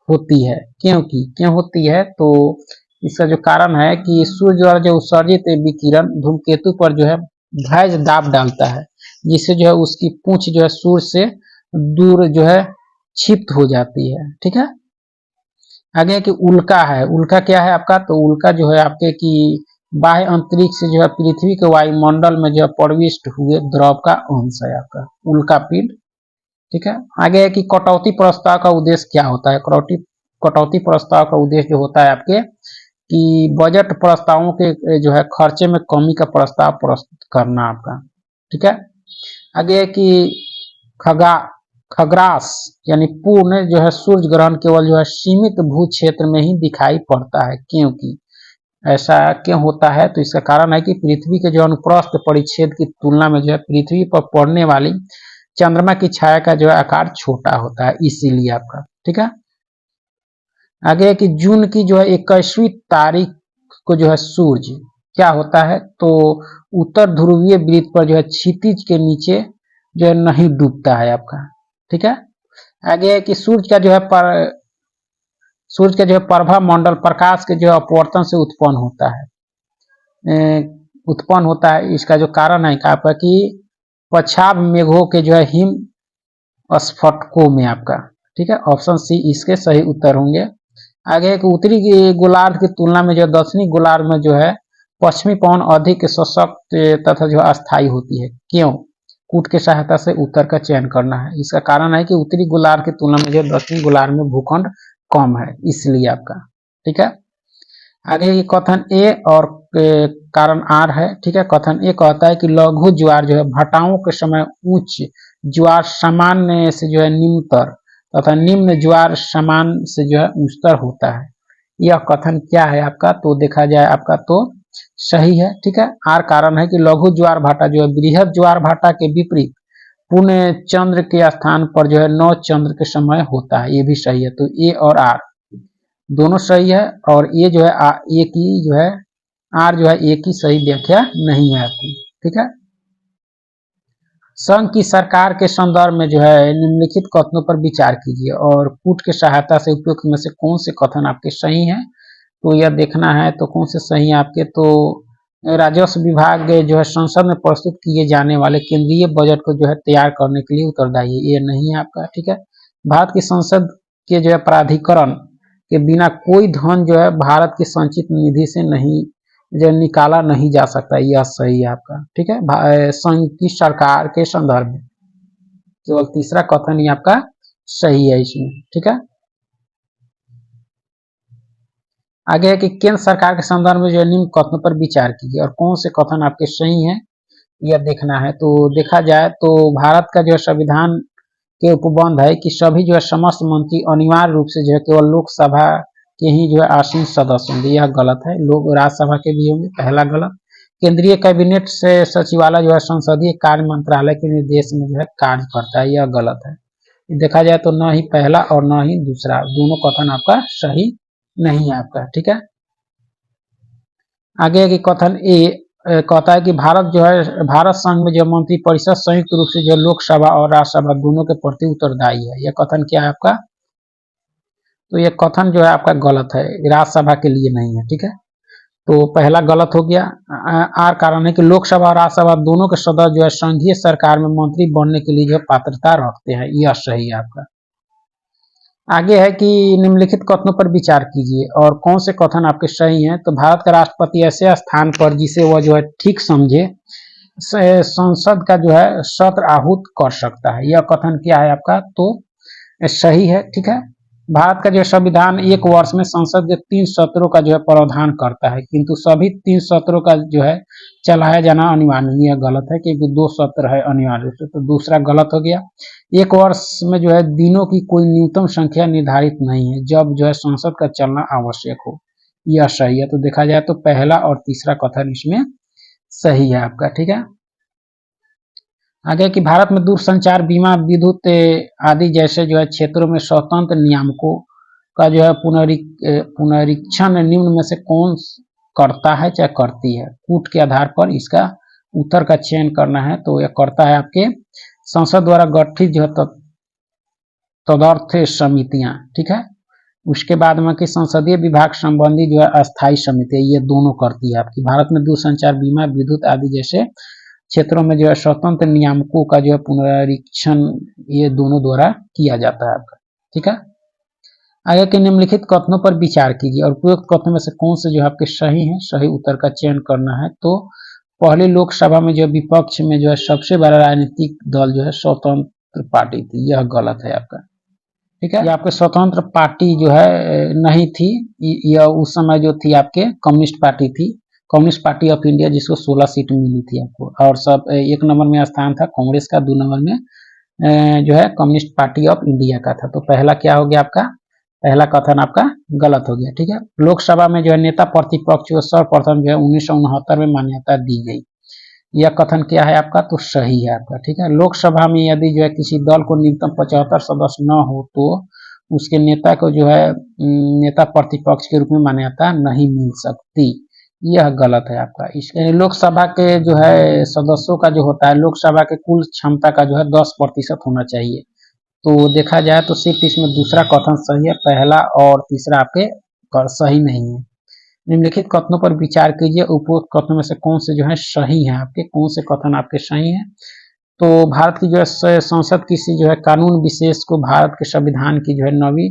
होती है, क्यों होती है, तो इसका जो कारण है कि सूर्य द्वारा जो उत्सर्जित विकिरण धूमकेतु पर जो है भैज दाब डालता है, जिससे जो है उसकी पूंछ जो है सूर्य से दूर जो है क्षिप्त हो जाती है, ठीक है। आगे कि उल्का है, उल्का क्या है आपका, तो उल्का जो है आपके कि बाह्य अंतरिक्ष से जो है पृथ्वी के वायुमंडल में जो है प्रविष्ट हुए द्रव का अंश है आपका उल्का पिंड, ठीक है। आगे है कि कटौती प्रस्ताव का उद्देश्य क्या होता है, कटौती प्रस्ताव का उद्देश्य जो होता है आपके कि बजट प्रस्तावों के जो है खर्चे में कमी का प्रस्ताव प्रस्तुत करना आपका, ठीक है। आगे है कि खग्रास यानी पूर्ण जो है सूर्य ग्रहण केवल जो है सीमित भू क्षेत्र में ही दिखाई पड़ता है, क्योंकि ऐसा क्यों होता है, तो इसका कारण है कि पृथ्वी के जो अनुप्रस्थ परिच्छेद की तुलना में जो है पृथ्वी पर पड़ने वाली चंद्रमा की छाया का जो है आकार छोटा होता है, इसीलिए आपका, ठीक है। आगे है कि जून की जो है 21वीं तारीख को जो है सूर्य क्या होता है, तो उत्तर ध्रुवीय वृत्त पर जो है क्षितिज के नीचे जो है नहीं डूबता है आपका, ठीक है। आगे है कि सूर्य का जो है प्रभा मंडल प्रकाश के जो है अपवर्तन से उत्पन्न होता है, इसका जो कारण है आपका कि पछाव मेघों के जो है हिम स्फटिकों में आपका, ठीक है, ऑप्शन सी इसके सही उत्तर होंगे। आगे एक उत्तरी गोलार्ध की तुलना में जो दक्षिणी गोलार्ध में जो है पश्चिमी पवन अधिक सशक्त तथा जो अस्थायी होती है, क्यों, कूट की सहायता से उत्तर का चयन करना है, इसका कारण है कि उत्तरी गोलार्ध की तुलना में जो दक्षिणी गोलार्ध में भूखंड कम है, इसलिए आपका, ठीक है। आगे ये कथन ए और कारण आर है, ठीक है। कथन ए कहता है कि लघु ज्वार जो है भटाओं के समय उच्च ज्वार सामान्य से जो है निम्नतर तथा निम्न ज्वार समान से जो है उच्चतर होता है, यह कथन क्या है आपका, तो देखा जाए आपका तो सही है, ठीक है। आर कारण है कि लघु ज्वार भाटा जो है बृहद ज्वार भाटा के विपरीत पुण्य चंद्र के स्थान पर जो है 9 चंद्र के समय होता है, ये भी सही है, तो ए और आर दोनों सही है, और ये जो है ए की जो है आर जो है ए की सही व्याख्या नहीं है आपकी, ठीक है। संघ की सरकार के संदर्भ में जो है निम्नलिखित कथनों पर विचार कीजिए और कूट की सहायता से उपयुक्त में से कौन से कथन आपके सही हैं, तो यह देखना है, तो कौन से सही है आपके, तो राजस्व विभाग जो है संसद में प्रस्तुत किए जाने वाले केंद्रीय बजट को जो है तैयार करने के लिए उत्तरदायी है। ये नहीं है आपका, ठीक है। भारत की संसद के जो है प्राधिकरण के बिना कोई धन जो है भारत की संचित निधि से नहीं जो निकाला नहीं जा सकता, यह सही है आपका, ठीक है। संघ की सरकार के संदर्भ में केवल तीसरा कथन ही आपका सही है इसमें, ठीक है। आगे है कि केंद्र सरकार के संदर्भ में जो निम्न कथनों पर विचार कीजिए और कौन से कथन आपके सही हैं यह देखना है। तो देखा जाए तो भारत का जो संविधान के उपबंध है कि सभी जो है समस्त मंत्री अनिवार्य रूप से जो है केवल लोकसभा के ही जो है आसीन सदस्य होंगे, यह गलत है। लोग राज्यसभा के भी होंगे, पहला गलत। केंद्रीय कैबिनेट से सचिवालय जो है संसदीय कार्य मंत्रालय के निर्देश में जो है कार्य करता है, यह गलत है। देखा जाए तो न ही पहला और न ही दूसरा, दोनों कथन आपका सही नहीं है आपका, ठीक है। आगे की कथन ए कहता है कि भारत जो है भारत संघ में जो मंत्री परिषद संयुक्त रूप से जो लोकसभा और राज्यसभा दोनों के प्रति उत्तरदायी है। यह कथन क्या है आपका? तो यह कथन जो है आपका गलत है, राज्यसभा के लिए नहीं है, ठीक है। तो पहला गलत हो गया। आर कारण है कि लोकसभा और राज्यसभा दोनों के सदस्य जो है संघीय सरकार में मंत्री बनने के लिए जो पात्रता रखते हैं, यह सही है आपका। आगे है कि निम्नलिखित कथनों पर विचार कीजिए और कौन से कथन आपके सही हैं। तो भारत का राष्ट्रपति ऐसे स्थान पर जिसे वह जो है ठीक समझे संसद का जो है सत्र आहूत कर सकता है, यह कथन क्या है आपका? तो सही है, ठीक है। भारत का जो संविधान एक वर्ष में संसद के 3 सत्रों का जो है प्रावधान करता है, किंतु सभी 3 सत्रों का जो है चलाया जाना अनिवार्य नहीं है, गलत है, क्योंकि 2 सत्र है अनिवार्य रूप से। तो दूसरा गलत हो गया। एक वर्ष में जो है दिनों की कोई न्यूनतम संख्या निर्धारित नहीं है जब जो है संसद का चलना आवश्यक हो, यह सही है। तो देखा जाए तो पहला और तीसरा कथन इसमें सही है आपका, ठीक है। आगे कि भारत में दूरसंचार, बीमा, विद्युत आदि जैसे जो है क्षेत्रों में स्वतंत्र नियामकों का जो है पुनरीक्षण निम्न में से कौन करता है चाहे करती है? कूट के आधार पर इसका उत्तर का चयन करना है। तो यह करता है आपके संसद द्वारा गठित जो है तदर्थ समितियां, ठीक है। उसके बाद में कि संसदीय विभाग संबंधी जो है अस्थायी समिति, ये दोनों करती है आपकी। भारत में दूरसंचार, बीमा, विद्युत आदि जैसे क्षेत्रों में जो है स्वतंत्र नियामकों का जो है पुनरीक्षण ये दोनों द्वारा किया जाता है आपका, ठीक है। आगे के निम्नलिखित कथनों पर विचार कीजिए और उपयुक्त कथनों में से कौन से जो है आपके सही हैं, सही उत्तर का चयन करना है। तो पहली लोकसभा में जो विपक्ष में जो है सबसे बड़ा राजनीतिक दल जो है स्वतंत्र पार्टी थी, यह गलत है आपका, ठीक है। ये आपके स्वतंत्र पार्टी जो है नहीं थी, यह उस समय जो थी आपके कम्युनिस्ट पार्टी थी, कम्युनिस्ट पार्टी ऑफ इंडिया, जिसको 16 सीट मिली थी आपको। और सब 1 नंबर में स्थान था कांग्रेस का, 2 नंबर में जो है कम्युनिस्ट पार्टी ऑफ इंडिया का था। तो पहला क्या हो गया आपका? पहला कथन आपका गलत हो गया, ठीक है। लोकसभा में जो है नेता प्रतिपक्ष को सर्वप्रथम जो है 1969 में मान्यता दी गई, यह कथन क्या है आपका? तो सही है आपका, ठीक है। लोकसभा में यदि जो है किसी दल को न्यूनतम 75 सदस्य न हो तो उसके नेता को जो है नेता प्रतिपक्ष के रूप में मान्यता नहीं मिल सकती, यह गलत है आपका। इसके लोकसभा के जो है सदस्यों का जो होता है, लोकसभा के कुल क्षमता का जो है 10% होना चाहिए। तो देखा जाए तो सिर्फ इसमें दूसरा कथन सही है, पहला और तीसरा आपके सही नहीं है। निम्नलिखित कथनों पर विचार कीजिए, उपरोक्त कथनों में से कौन से जो है सही हैं आपके, कौन से कथन आपके सही हैं। तो भारत की जो है संसद किसी जो है कानून विशेष को भारत के संविधान की जो है 9वीं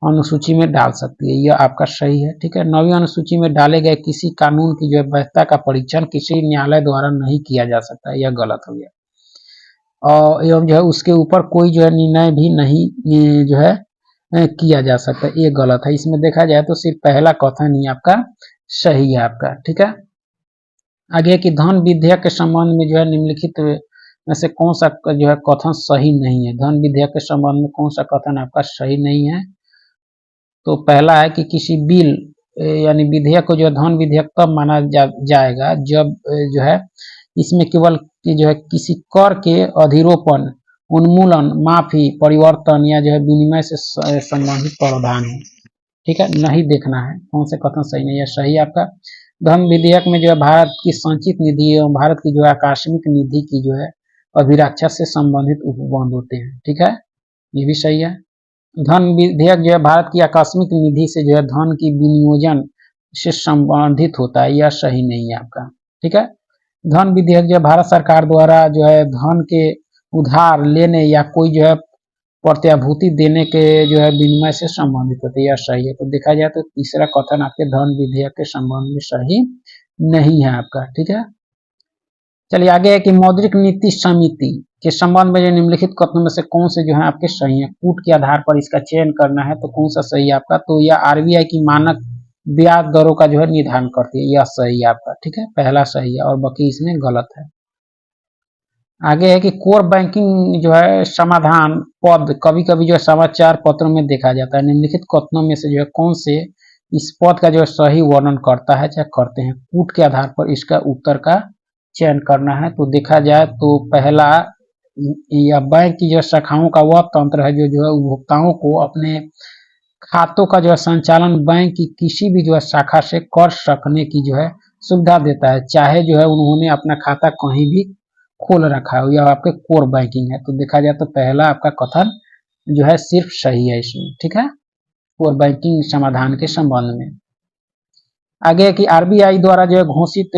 अनुसूची में डाल सकती है, यह आपका सही है, ठीक है। 9वीं अनुसूची में डाले गए किसी कानून की जो है वैधता का परीक्षण किसी न्यायालय द्वारा नहीं किया जा सकता, यह गलत हो गया। और एवं जो है उसके ऊपर कोई जो है निर्णय भी नहीं जो है किया जा सकता, ये गलत है। इसमें देखा जाए तो सिर्फ पहला कथन ही आपका सही है आपका, ठीक है। आगे कि धन विधेयक के संबंध में जो है निम्नलिखित में से कौन सा जो है कथन सही नहीं है? धन विधेयक के संबंध में कौन सा कथन आपका सही नहीं है? तो पहला है कि किसी बिल यानी विधेयक को जो है धन विधेयक तब माना जाएगा जब जो है इसमें केवल जो है किसी कर के अधिरोपण, उन्मूलन, माफी, परिवर्तन या जो है विनिमय से संबंधित प्रावधान है, ठीक है। नहीं देखना है कौन से कथन सही नहीं है, सही आपका। धन विधेयक में जो है भारत की संचित निधि एवं भारत की जो है आकस्मिक निधि की जो है अभिरक्षा से संबंधित उपबंध होते हैं, ठीक है, ये भी सही है। धन विधेयक जो है भारत की आकस्मिक निधि से जो है धन की विनियोजन से संबंधित होता है, यह सही नहीं है आपका। ठीक है। धन विधेयक जो है भारत सरकार द्वारा जो है धन के उधार लेने या कोई जो है प्रत्याभूति देने के जो है विनिमय से संबंधित होते हैं, यह सही है। तो देखा जाए तो तीसरा कथन आपके धन विधेयक के संबंध में सही नहीं है आपका, ठीक है। चलिए आगे है कि मौद्रिक नीति समिति के संबंध में जो निम्नलिखित कथनों में से कौन से जो है आपके सही है, कूट के आधार पर इसका चयन करना है तो कौन सा सही है आपका, तो यह आरबीआई की मानक ब्याज दरों का जो है निर्धारण करती है, यह सही है आपका, ठीक है, पहला सही है और बाकी इसमें गलत है। आगे है कि कोर बैंकिंग जो है समाधान पद कभी कभी जो है समाचार पत्रों में देखा जाता है, निम्नलिखित कथनों में से जो है कौन से इस पद का जो है सही वर्णन करता है चाहे करते हैं, कूट के आधार पर इसका उत्तर का चयन करना है। तो देखा जाए तो पहला या बैंक की जो शाखाओं का वह तंत्र है जो है उपभोक्ताओं को अपने खातों का जो है संचालन बैंक की किसी भी जो है शाखा से कर सकने की जो है सुविधा देता है, चाहे जो है उन्होंने अपना खाता कहीं भी खोल रखा है, यह आपके कोर बैंकिंग है। तो देखा जाए तो पहला आपका कथन जो है सिर्फ सही है इसमें, ठीक है, कोर बैंकिंग समाधान के संबंध में। आगे कि आरबीआई द्वारा जो है घोषित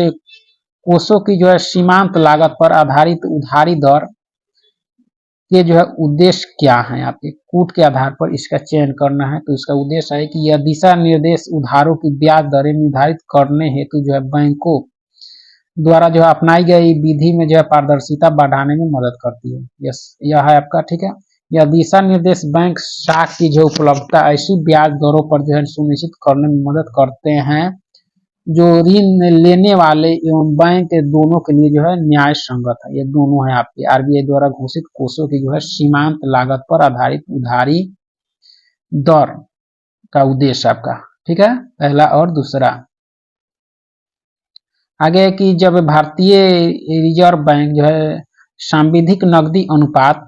कोषों की जो है सीमांत लागत पर आधारित उधारी दर के जो है उद्देश्य क्या है, आपके कूट के आधार पर इसका चयन करना है। तो इसका उद्देश्य है कि यह दिशा निर्देश उधारों की ब्याज दरें निर्धारित करने हेतु जो है बैंकों द्वारा जो है अपनाई गई विधि में जो है पारदर्शिता बढ़ाने में मदद करती है, यह है आपका, ठीक है। यह दिशा निर्देश बैंक शाख की जो उपलब्धता ऐसी ब्याज दरों पर जो है सुनिश्चित करने में मदद करते हैं जो ऋण लेने वाले एवं बैंक दोनों के लिए जो है न्याय संगत है, ये दोनों है आपके आरबीआई द्वारा घोषित कोषों की जो है सीमांत लागत पर आधारित उधारी दर का उद्देश्य आपका, ठीक है, पहला और दूसरा। आगे कि जब भारतीय रिजर्व बैंक जो है सांविधिक नकदी अनुपात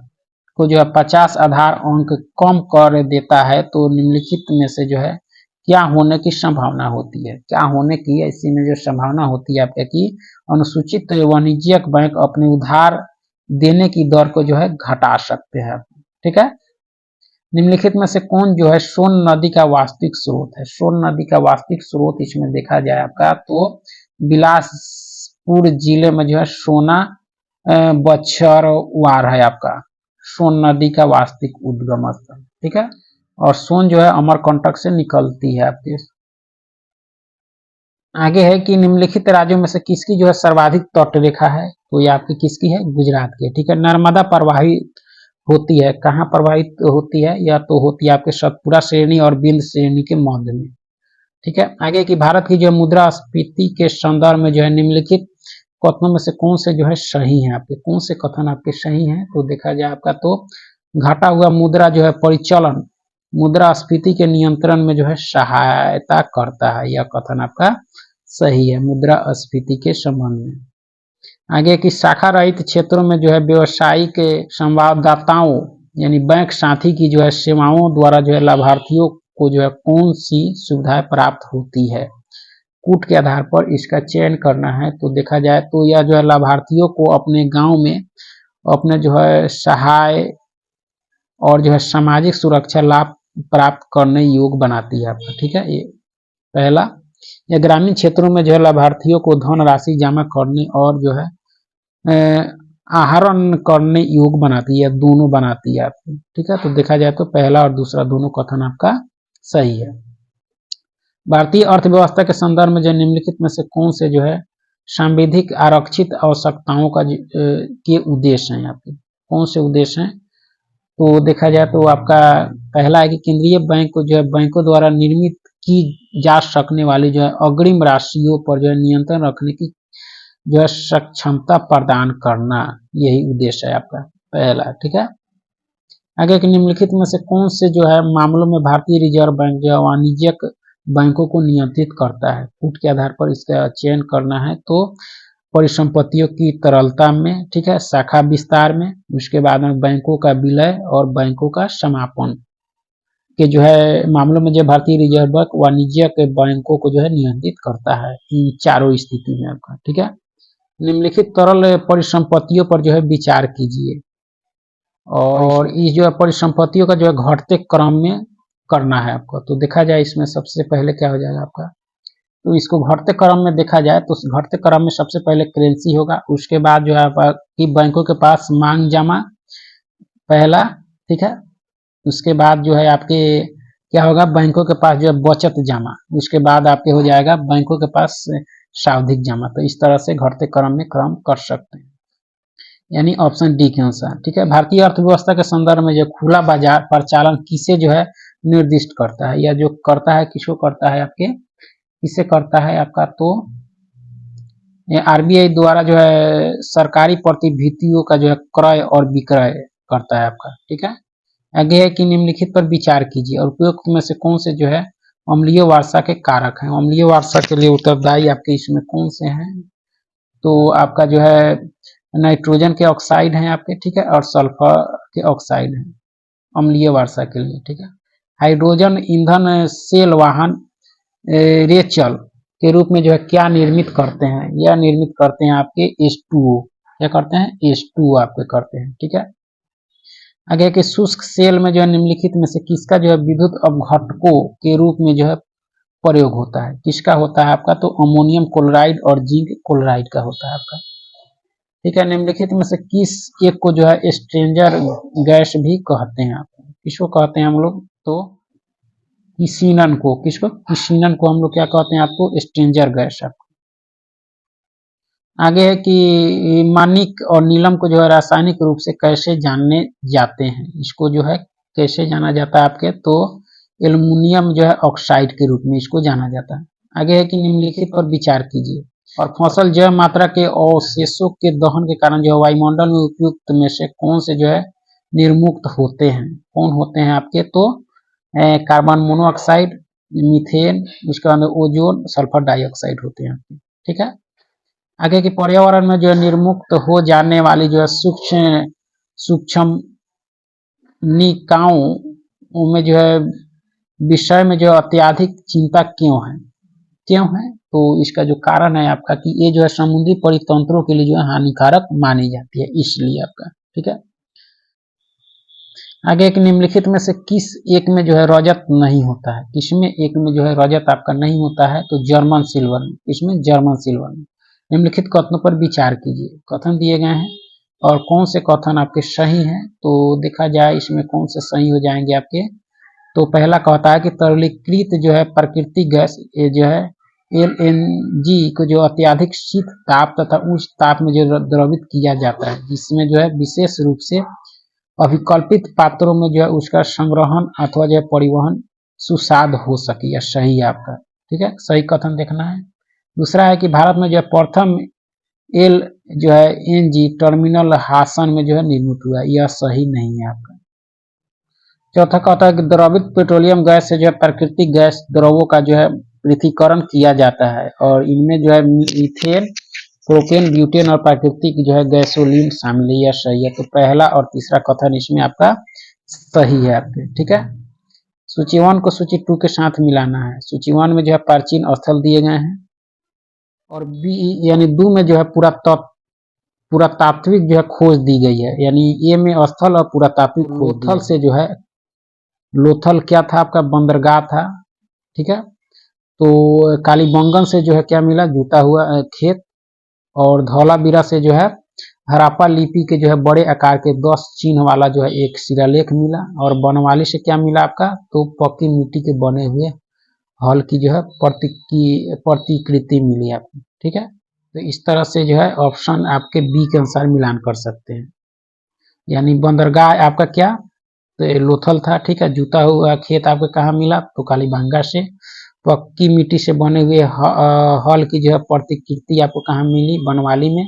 को जो है 50 आधार अंक कम कर देता है तो निम्नलिखित में से जो है क्या होने की संभावना होती है, क्या होने की इसी में जो संभावना होती है आपके कि अनुसूचित वाणिज्यिक बैंक अपने उधार देने की दर को जो है घटा सकते हैं, ठीक है। निम्नलिखित में से कौन जो है सोन नदी का वास्तविक स्रोत है, सोन नदी का वास्तविक स्रोत इसमें देखा जाए आपका तो बिलासपुर जिले में जो है सोना बछरवार है आपका सोन नदी का वास्तविक उद्गम स्थल, ठीक है, और सोन जो है अमरकंटक से निकलती है आपके। आगे है कि निम्नलिखित राज्यों में से किसकी जो है सर्वाधिक तट रेखा है, तो ये आपकी किसकी है, गुजरात की, ठीक है। नर्मदा प्रवाहित होती है, कहाँ प्रवाहित होती है, या तो होती है आपके सतपुरा श्रेणी और बिंद श्रेणी के मध्य में, ठीक है। आगे की भारत की जो मुद्रास्फीति के संदर्भ में जो है निम्नलिखित कथनों में से कौन से जो है सही है, आपके कौन से कथन आपके सही हैं, तो देखा जाए आपका तो घटा हुआ मुद्रा जो है परिचालन मुद्रास्फीति के नियंत्रण में जो है सहायता करता है, यह कथन आपका सही है मुद्रास्फीति के संबंध में। आगे की शाखा रहित क्षेत्रों में जो है व्यवसायिक संवाददाताओं यानी बैंक साथी की जो है सेवाओं द्वारा जो है लाभार्थियों को जो है कौन सी सुविधाएं प्राप्त होती है, कूट के आधार पर इसका चयन करना है। तो देखा जाए तो यह जो है लाभार्थियों को अपने गांव में अपने जो है सहाय और जो है सामाजिक सुरक्षा लाभ प्राप्त करने योग्य बनाती है आपका, ठीक है, ये पहला। या ग्रामीण क्षेत्रों में जो है लाभार्थियों को धन राशि जमा करने और जो है आहरण करने योग्य बनाती है, दोनों बनाती है आपकी, ठीक है। तो देखा जाए तो पहला और दूसरा दोनों कथन आपका सही है। भारतीय अर्थव्यवस्था के संदर्भ में जो निम्नलिखित में से कौन से जो है सांविधिक आरक्षित आवश्यकताओं का के उद्देश्य हैं, आपके कौन से उद्देश्य हैं, तो देखा जाए तो आपका पहला है कि केंद्रीय बैंक को जो है बैंकों द्वारा निर्मित की जा सकने वाली जो है अग्रिम राशियों पर जो है नियंत्रण रखने की जो है सक्षमता प्रदान करना, यही उद्देश्य है आपका पहला, ठीक है। आगे के निम्नलिखित में से कौन से जो है मामलों में भारतीय रिजर्व बैंक जो है वाणिज्यिक बैंकों को नियंत्रित करता है, कूट के आधार पर इसका चयन करना है। तो परिसंपत्तियों की तरलता में, ठीक है, शाखा विस्तार में, उसके बाद में बैंकों का विलय और बैंकों का समापन के जो है मामलों में जो भारतीय रिजर्व बैंक वाणिज्यिक बैंकों को जो है नियंत्रित करता है इन चारों स्थिति में आपका, ठीक है। निम्नलिखित तरल परिसंपत्तियों पर जो है विचार कीजिए और इस जो है परिसंपत्तियों का जो है घटते क्रम में करना है आपको। तो देखा जाए इसमें सबसे पहले क्या हो जाएगा आपका तो इसको घटते क्रम में देखा जाए तो घटते क्रम में सबसे पहले करेंसी होगा, उसके बाद जो है आपकी बैंकों के पास मांग जमा पहला, ठीक है। उसके बाद जो है आपके क्या होगा, बैंकों के पास जो है बचत जमा, उसके बाद आपके हो जाएगा बैंकों के पास सावधिक जमा। तो इस तरह से घटते क्रम में क्रम कर सकते हैं, यानी ऑप्शन डी के अनुसार, ठीक है। भारतीय अर्थव्यवस्था के संदर्भ में जो खुला बाजार परिचालन किसे जो है निर्दिष्ट करता है, या जो करता है किसको करता है, आपके किसे करता है आपका, तो आरबीआई द्वारा जो है सरकारी प्रतिभूतियों का जो है क्रय और विक्रय करता है आपका, ठीक है। आगे है कि निम्नलिखित पर विचार कीजिए और उपयुक्त में से कौन से जो है अम्लीय वर्षा के कारक हैं। अम्लीय वर्षा के लिए उत्तरदायी आपके इसमें कौन से हैं, तो आपका जो है नाइट्रोजन के ऑक्साइड हैं आपके, ठीक है, और सल्फर के ऑक्साइड हैं अम्लीय वर्षा के लिए, ठीक है। हाइड्रोजन ईंधन सेल वाहन रेचल के रूप में जो है क्या निर्मित करते हैं, यह निर्मित करते हैं आपके H2O, क्या करते हैं, H2O आपके करते हैं, ठीक है। आगे के शुष्क सेल में जो है निम्नलिखित में से किसका जो है विद्युत अपघटकों के रूप में जो है प्रयोग होता है, किसका होता है आपका, तो अमोनियम क्लोराइड और जिंक क्लोराइड का होता है आपका, ठीक है। निम्नलिखित में से किस एक को जो है स्ट्रेंजर गैस भी कहते हैं, आपको किसको कहते हैं हम लोग, तो किसीनन को, किसको, किसीनन को हम लोग क्या कहते हैं आपको, स्ट्रेंजर गैस आपको। आगे है कि मानिक और नीलम को जो है रासायनिक रूप से कैसे जाने जाते हैं, इसको जो है कैसे जाना जाता है आपके, तो एल्युमिनियम जो है ऑक्साइड के रूप में इसको जाना जाता है। आगे है कि निम्नलिखित पर विचार कीजिए और फसल जैव मात्रा के अवशेषों के दहन के कारण जो है वायुमंडल में उपयुक्त में से कौन से जो है निर्मुक्त होते हैं, कौन होते हैं आपके, तो कार्बन मोनोऑक्साइड, मीथेन, उसके बाद ओजोन, सल्फर डाइऑक्साइड होते हैं, ठीक है। आगे की पर्यावरण में जो है निर्मुक्त हो जाने वाली जो है सूक्ष्म निकायों में जो है विषय में जो अत्यधिक चिंता क्यों है, क्यों है, तो इसका जो कारण है आपका कि ये जो है समुद्री परितंत्रों के लिए जो है हानिकारक मानी जाती है, इसलिए आपका, ठीक है। आगे एक निम्नलिखित में से किस एक में जो है रजत नहीं होता है, किसमें एक में जो है रजत आपका नहीं होता है, तो जर्मन सिल्वर में, इसमें जर्मन सिल्वर में। निम्नलिखित कथनों पर विचार कीजिए, कथन दिए गए हैं और कौन से कथन आपके सही हैं, तो देखा जाए इसमें कौन से सही हो जाएंगे आपके, तो पहला कहता है कि तरलीकृत जो है प्राकृतिक गैस ये जो है LNG को जो अत्यधिक शीत ताप तथा उच्च ताप में जो द्रवित किया जाता है, जिसमें जो है विशेष रूप से अभिकल्पित पात्रों में जो है उसका संग्रहण अथवा जो है परिवहन सुसाध हो सके, या सही है आपका, ठीक है, सही कथन देखना है। दूसरा है कि भारत में जो है प्रथम एल जो है NG टर्मिनल हासन में जो है निर्मित हुआ है, यह सही नहीं है आपका। चौथा कहता है कि द्रवित पेट्रोलियम गैस से जो है प्राकृतिक गैस द्रवों का जो है पृथक्करण किया जाता है और इनमें जो है मीथेन, प्रोपेन, ब्यूटेन और प्राकृतिक जो है गैसोलीन शामिल है, यह सही है। तो पहला और तीसरा कथन इसमें आपका सही है आपके, ठीक है। सूची 1 को सूची 2 के साथ मिलाना है। सूची 1 में जो है प्राचीन स्थल दिए गए हैं और बी यानी 2 में जो है पुरातात्विक जो है खोज दी गई है, यानी ए में स्थल और पुरातात्विक खोज। लोथल से जो है, लोथल क्या था आपका, बंदरगाह था, ठीक है। तो कालीबंगन से जो है क्या मिला, जूता हुआ खेत, और धौलावीरा से जो है हराप्पा लिपि के जो है बड़े आकार के 10 चिन्ह वाला जो है एक शिलालेख मिला, और बनवाली से क्या मिला आपका, तो पक्की मिट्टी के बने हुए हल की जो है प्रतिकृति मिली आपको, ठीक है। तो इस तरह से जो है ऑप्शन आपके बी के अनुसार मिलान कर सकते हैं, यानी बंदरगाह आपका क्या, तो लोथल था, ठीक है। जूता हुआ खेत आपको कहाँ मिला, तो कालीबंगा से। पक्की मिट्टी से बने हुए हल की जो है प्रतिकृति आपको कहाँ मिली, बनवाली में।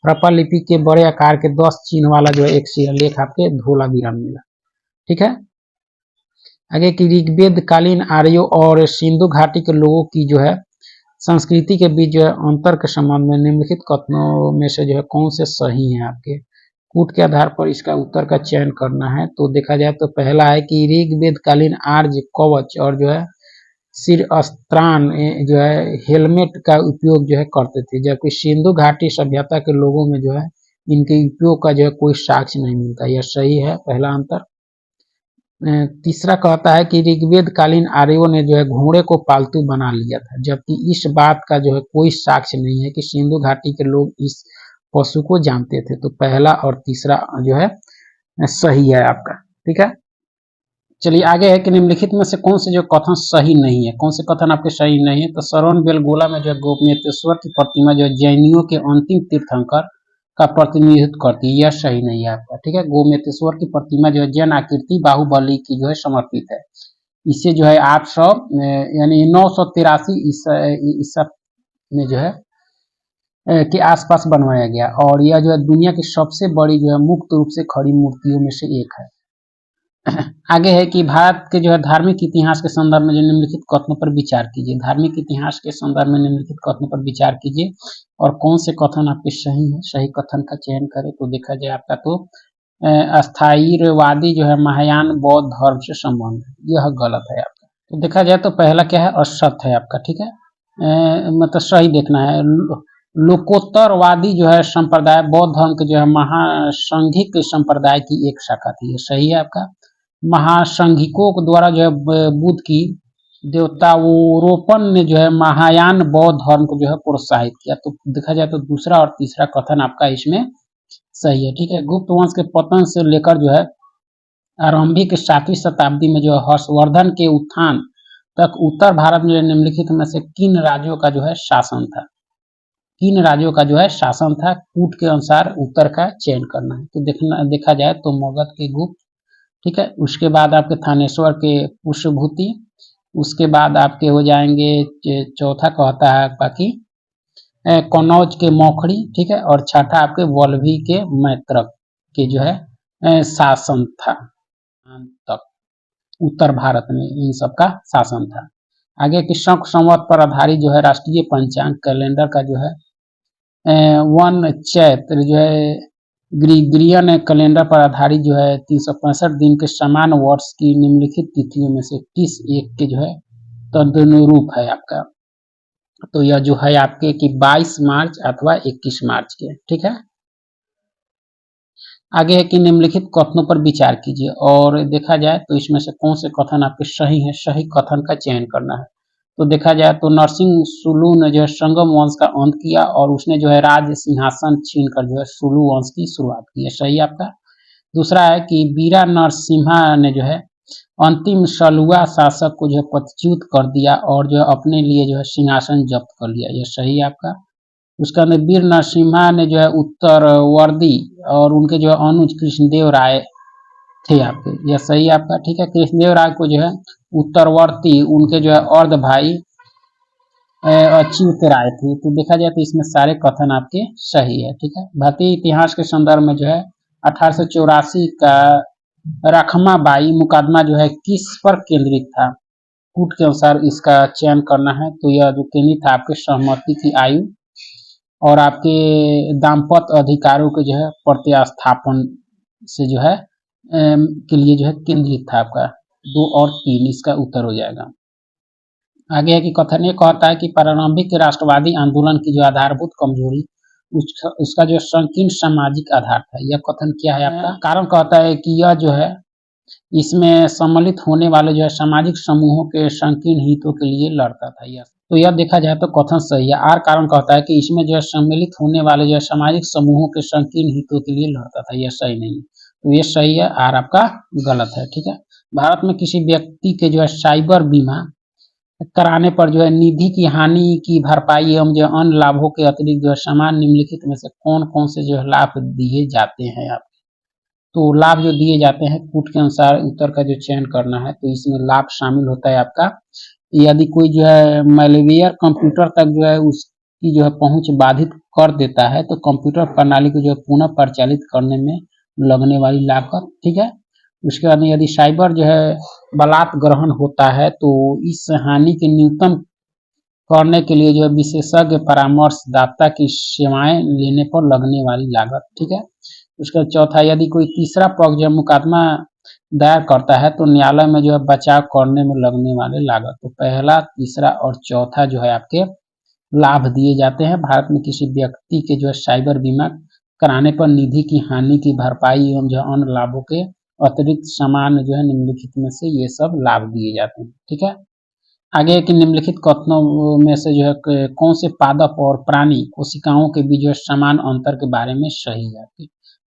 हड़प्पा लिपि के बड़े आकार के 10 चिन्ह वाला जो है एक शिलालेख आपके धौलावीरा में मिला, ठीक है। आगे की ऋग्वेद कालीन आर्यों और सिंधु घाटी के लोगों की जो है संस्कृति के बीच जो है अंतर के संबंध में निम्नलिखित कथनों में से जो है कौन से सही हैं आपके, कूट के आधार पर इसका उत्तर का चयन करना है। तो देखा जाए तो पहला है कि ऋग्वेद कालीन आर्य कवच और जो है शिरस्त्राण जो है हेलमेट का उपयोग जो है करते थे, जबकि सिंधु घाटी सभ्यता के लोगों में जो है इनके उपयोग का जो है कोई साक्ष्य नहीं मिलता, यह सही है पहला अंतर। तीसरा कहता है कि ऋग्वेद कालीन आर्यों ने जो है घोड़े को पालतू बना लिया था, जबकि इस बात का जो है कोई साक्ष्य नहीं है कि सिंधु घाटी के लोग इस पशु को जानते थे। तो पहला और तीसरा जो है सही है आपका। ठीक है, चलिए आगे है कि निम्नलिखित में से कौन से जो कथन सही नहीं है, कौन से कथन आपके सही नहीं है। तो श्रवण बेलगोला में जो है गोपनीयतेश्वर की प्रतिमा जो है जैनियों के अंतिम तीर्थंकर का प्रतिनिधित्व करती है, यह सही नहीं है आपका। ठीक है, गोमतेश्वर की प्रतिमा जो है जैन आकृति बाहुबली की जो है समर्पित है। इसे जो है 800 यानी 983 ईसा में जो है के आसपास बनवाया गया, और यह जो है दुनिया की सबसे बड़ी जो है मुक्त रूप से खड़ी मूर्तियों में से एक है। आगे है कि भारत के जो है धार्मिक इतिहास के संदर्भ में जो निम्नलिखित कथनों पर विचार कीजिए। धार्मिक इतिहास के संदर्भ में निम्नलिखित कथनों पर विचार कीजिए और कौन से कथन आपके सही है, सही कथन का चयन करें। तो देखा जाए आपका तो अस्थायीवादी जो है महायान बौद्ध धर्म से संबंध है, यह गलत है आपका। तो देखा जाए तो पहला क्या है, असत है आपका। ठीक है, मतलब सही देखना है। लोकोत्तरवादी जो है संप्रदाय बौद्ध धर्म के जो है महासंघिक संप्रदाय की एक शाखा थी, ये सही है आपका। महासंघिकों के द्वारा जो है बुद्ध की देवतारोपण ने जो है महायान बौद्ध धर्म को जो है प्रोत्साहित किया। तो देखा जाए तो दूसरा और तीसरा कथन आपका इसमें सही है। ठीक है, गुप्त वंश के पतन से लेकर जो है आरंभिक 7वीं शताब्दी में जो है हर्षवर्धन के उत्थान तक उत्तर भारत में निम्नलिखित में से किन राज्यों का जो है शासन था, किन राज्यों का जो है शासन था, कूट के अनुसार उत्तर का चयन करना है। तो देखा जाए तो मगध के गुप्त, ठीक है, उसके बाद आपके थानेश्वर के पुष्यभूति, उसके बाद आपके हो जाएंगे चौथा कहता है बाकी कन्नौज के मौखड़ी, ठीक है, और छठा आपके वल्लभी के मैत्रक के जो है शासन था तक उत्तर भारत में इन सब का शासन था। आगे की शक संवत पर आधारित जो है राष्ट्रीय पंचांग कैलेंडर का जो है वन चैत्र जो है ग्रीगरियन कैलेंडर पर आधारित जो है 365 दिन के समान वर्ष की निम्नलिखित तिथियों में से किस एक के जो है तदनुरूप है आपका। तो यह जो है आपके कि 22 मार्च अथवा 21 मार्च के। ठीक है, आगे है कि निम्नलिखित कथनों पर विचार कीजिए और देखा जाए तो इसमें से कौन से कथन आपके सही है, सही कथन का चयन करना है। तो देखा जाए तो नरसिंह सुलू ने जो है संगम वंश का अंत किया और उसने जो है राज सिंहासन छीनकर जो है सुलू वंश की शुरुआत की है, सही आपका। दूसरा है कि वीरा नरसिम्हा ने जो है अंतिम सलुआ शासक को जो है पदच्युत कर दिया और जो है अपने लिए जो है सिंहासन जब्त कर लिया, यह सही आपका। उसका वीर नरसिम्हा ने जो है उत्तरवर्दी और उनके जो है अनुज कृष्णदेव राय थे आपके, यह सही आपका। ठीक है, कृष्णदेव राय को जो है उत्तरवर्ती उनके जो है अर्ध भाई अच्युत राय थे। तो देखा जाए तो इसमें सारे कथन आपके सही है। ठीक है, भारतीय इतिहास के संदर्भ में जो है 1884 का रखमाबाई मुकदमा जो है किस पर केंद्रित था, कूट के अनुसार इसका चयन करना है। तो यह जो केंद्रित था आपके सहमति की आयु और आपके दाम्पत्य अधिकारों के जो है प्रत्यास्थापन से जो है के लिए जो है केंद्रित था आपका। 2 और 3 इसका उत्तर हो जाएगा। आगे है कि कथन ये कहता है कि प्रारंभिक राष्ट्रवादी आंदोलन की जो आधारभूत कमजोरी उसका जो संकीर्ण सामाजिक आधार था, यह कथन क्या है आपका। कारण कहता है कि यह जो है इसमें सम्मिलित होने वाले जो है सामाजिक समूहों के संकीर्ण हितों के लिए लड़ता था। यह तो यह देखा जाए तो कथन सही है। आर कारण कहता है कि इसमें जो है सम्मिलित होने वाले जो है सामाजिक समूहों के संकीर्ण हितों के लिए लड़ता था, यह सही नहीं है। तो ये सही है, आर आपका गलत है। ठीक है, भारत में किसी व्यक्ति के जो है साइबर बीमा कराने पर जो है निधि की हानि की भरपाई एवं जो अन्य लाभों के अतिरिक्त जो है समान निम्नलिखित में से कौन कौन से जो है लाभ दिए जाते हैं आप। तो लाभ जो दिए जाते हैं कूट के अनुसार उत्तर का जो चयन करना है, तो इसमें लाभ शामिल होता है आपका यदि कोई जो है मैलवेयर कंप्यूटर तक जो है उसकी जो है पहुंच बाधित कर देता है तो कंप्यूटर प्रणाली को जो है पुनः परिचालित करने में लगने वाली लागत। ठीक है, उसके बाद यदि साइबर जो है बलात् ग्रहण होता है तो इस हानि के न्यूनतम करने के लिए जो है विशेषज्ञ परामर्शदाता की सेवाएं लेने पर लगने वाली लागत। ठीक है, उसका चौथा यदि कोई तीसरा पक्ष जो मुकदमा दायर करता है तो न्यायालय में जो है बचाव करने में लगने वाले लागत। तो पहला, तीसरा और चौथा जो है आपके लाभ दिए जाते हैं। भारत में किसी व्यक्ति के जो है साइबर बीमा कराने पर निधि की हानि की भरपाई एवं जो अन्य लाभों के अतिरिक्त सामान जो है निम्नलिखित में से ये सब लाभ दिए जाते हैं। ठीक है, आगे कि निम्नलिखित कथनों में से जो है कौन से पादप और प्राणी कोशिकाओं के बीच जो है समान अंतर के बारे में सही है।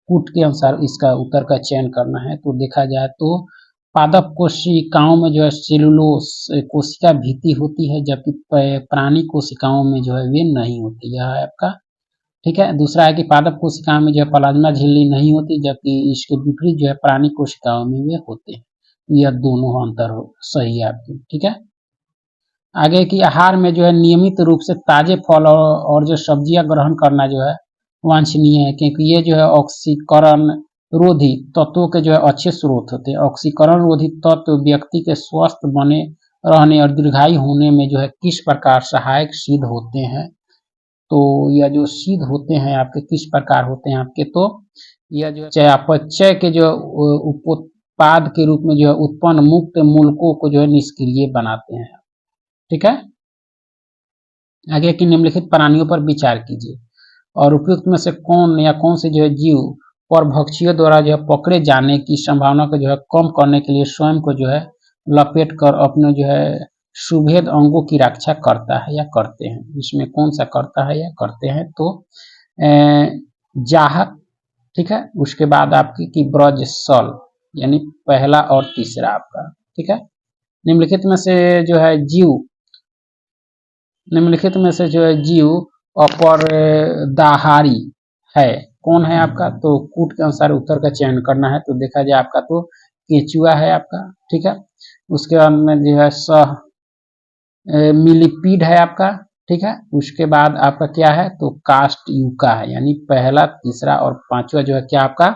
कूट के अनुसार इसका उत्तर का चयन करना है। तो देखा जाए तो पादप कोशिकाओं में जो है सेलुलोस कोशिका भीति होती है, जबकि प्राणी कोशिकाओं में जो है वे नहीं होती। यह है आपका। ठीक है, दूसरा है कि पादप कोशिकाओं में जो है प्लाज्मा झिल्ली नहीं होती, जबकि इसके विपरीत जो है प्राणी कोशिकाओं में वे होते हैं। यह दोनों अंतर सही है आपकी। ठीक है, आगे की आहार में जो है नियमित रूप से ताजे फल और जो सब्जियां ग्रहण करना जो है वांछनीय है, क्योंकि ये जो है ऑक्सीकरण रोधी तत्वों के जो है अच्छे स्रोत होते हैं। ऑक्सीकरण रोधी तत्व व्यक्ति के स्वस्थ बने रहने और दीर्घायु होने में जो है किस प्रकार सहायक सिद्ध होते हैं। तो यह जो सिद्ध होते हैं आपके किस प्रकार होते हैं आपके, तो यह जो चयापचय के जो उत्पाद के रूप में जो है उत्पन्न मुक्त मूलकों को जो है निष्क्रिय बनाते हैं। ठीक है, आगे की निम्नलिखित प्राणियों पर विचार कीजिए और उपयुक्त में से कौन या कौन से जो है जीव परभक्षियों द्वारा जो है पकड़े जाने की संभावना को जो है कम करने के लिए स्वयं को जो है लपेट कर अपने जो है सुभेद अंगों की रक्षा करता है या करते हैं। इसमें कौन सा करता है या करते हैं, तो जाहक। ठीक है, उसके बाद आपकी की ब्रज सल, यानी पहला और तीसरा आपका। ठीक है, निम्नलिखित में से जो है जीव अपरदाहारी है, कौन है आपका, तो कूट के अनुसार उत्तर का चयन करना है। तो देखा जाए आपका तो केचुआ है आपका। ठीक है, उसके बाद में जो है सह मिलिपीड है आपका। ठीक है, उसके बाद आपका क्या है, तो कास्ट यूका है, यानी पहला, तीसरा और पांचवा जो है क्या आपका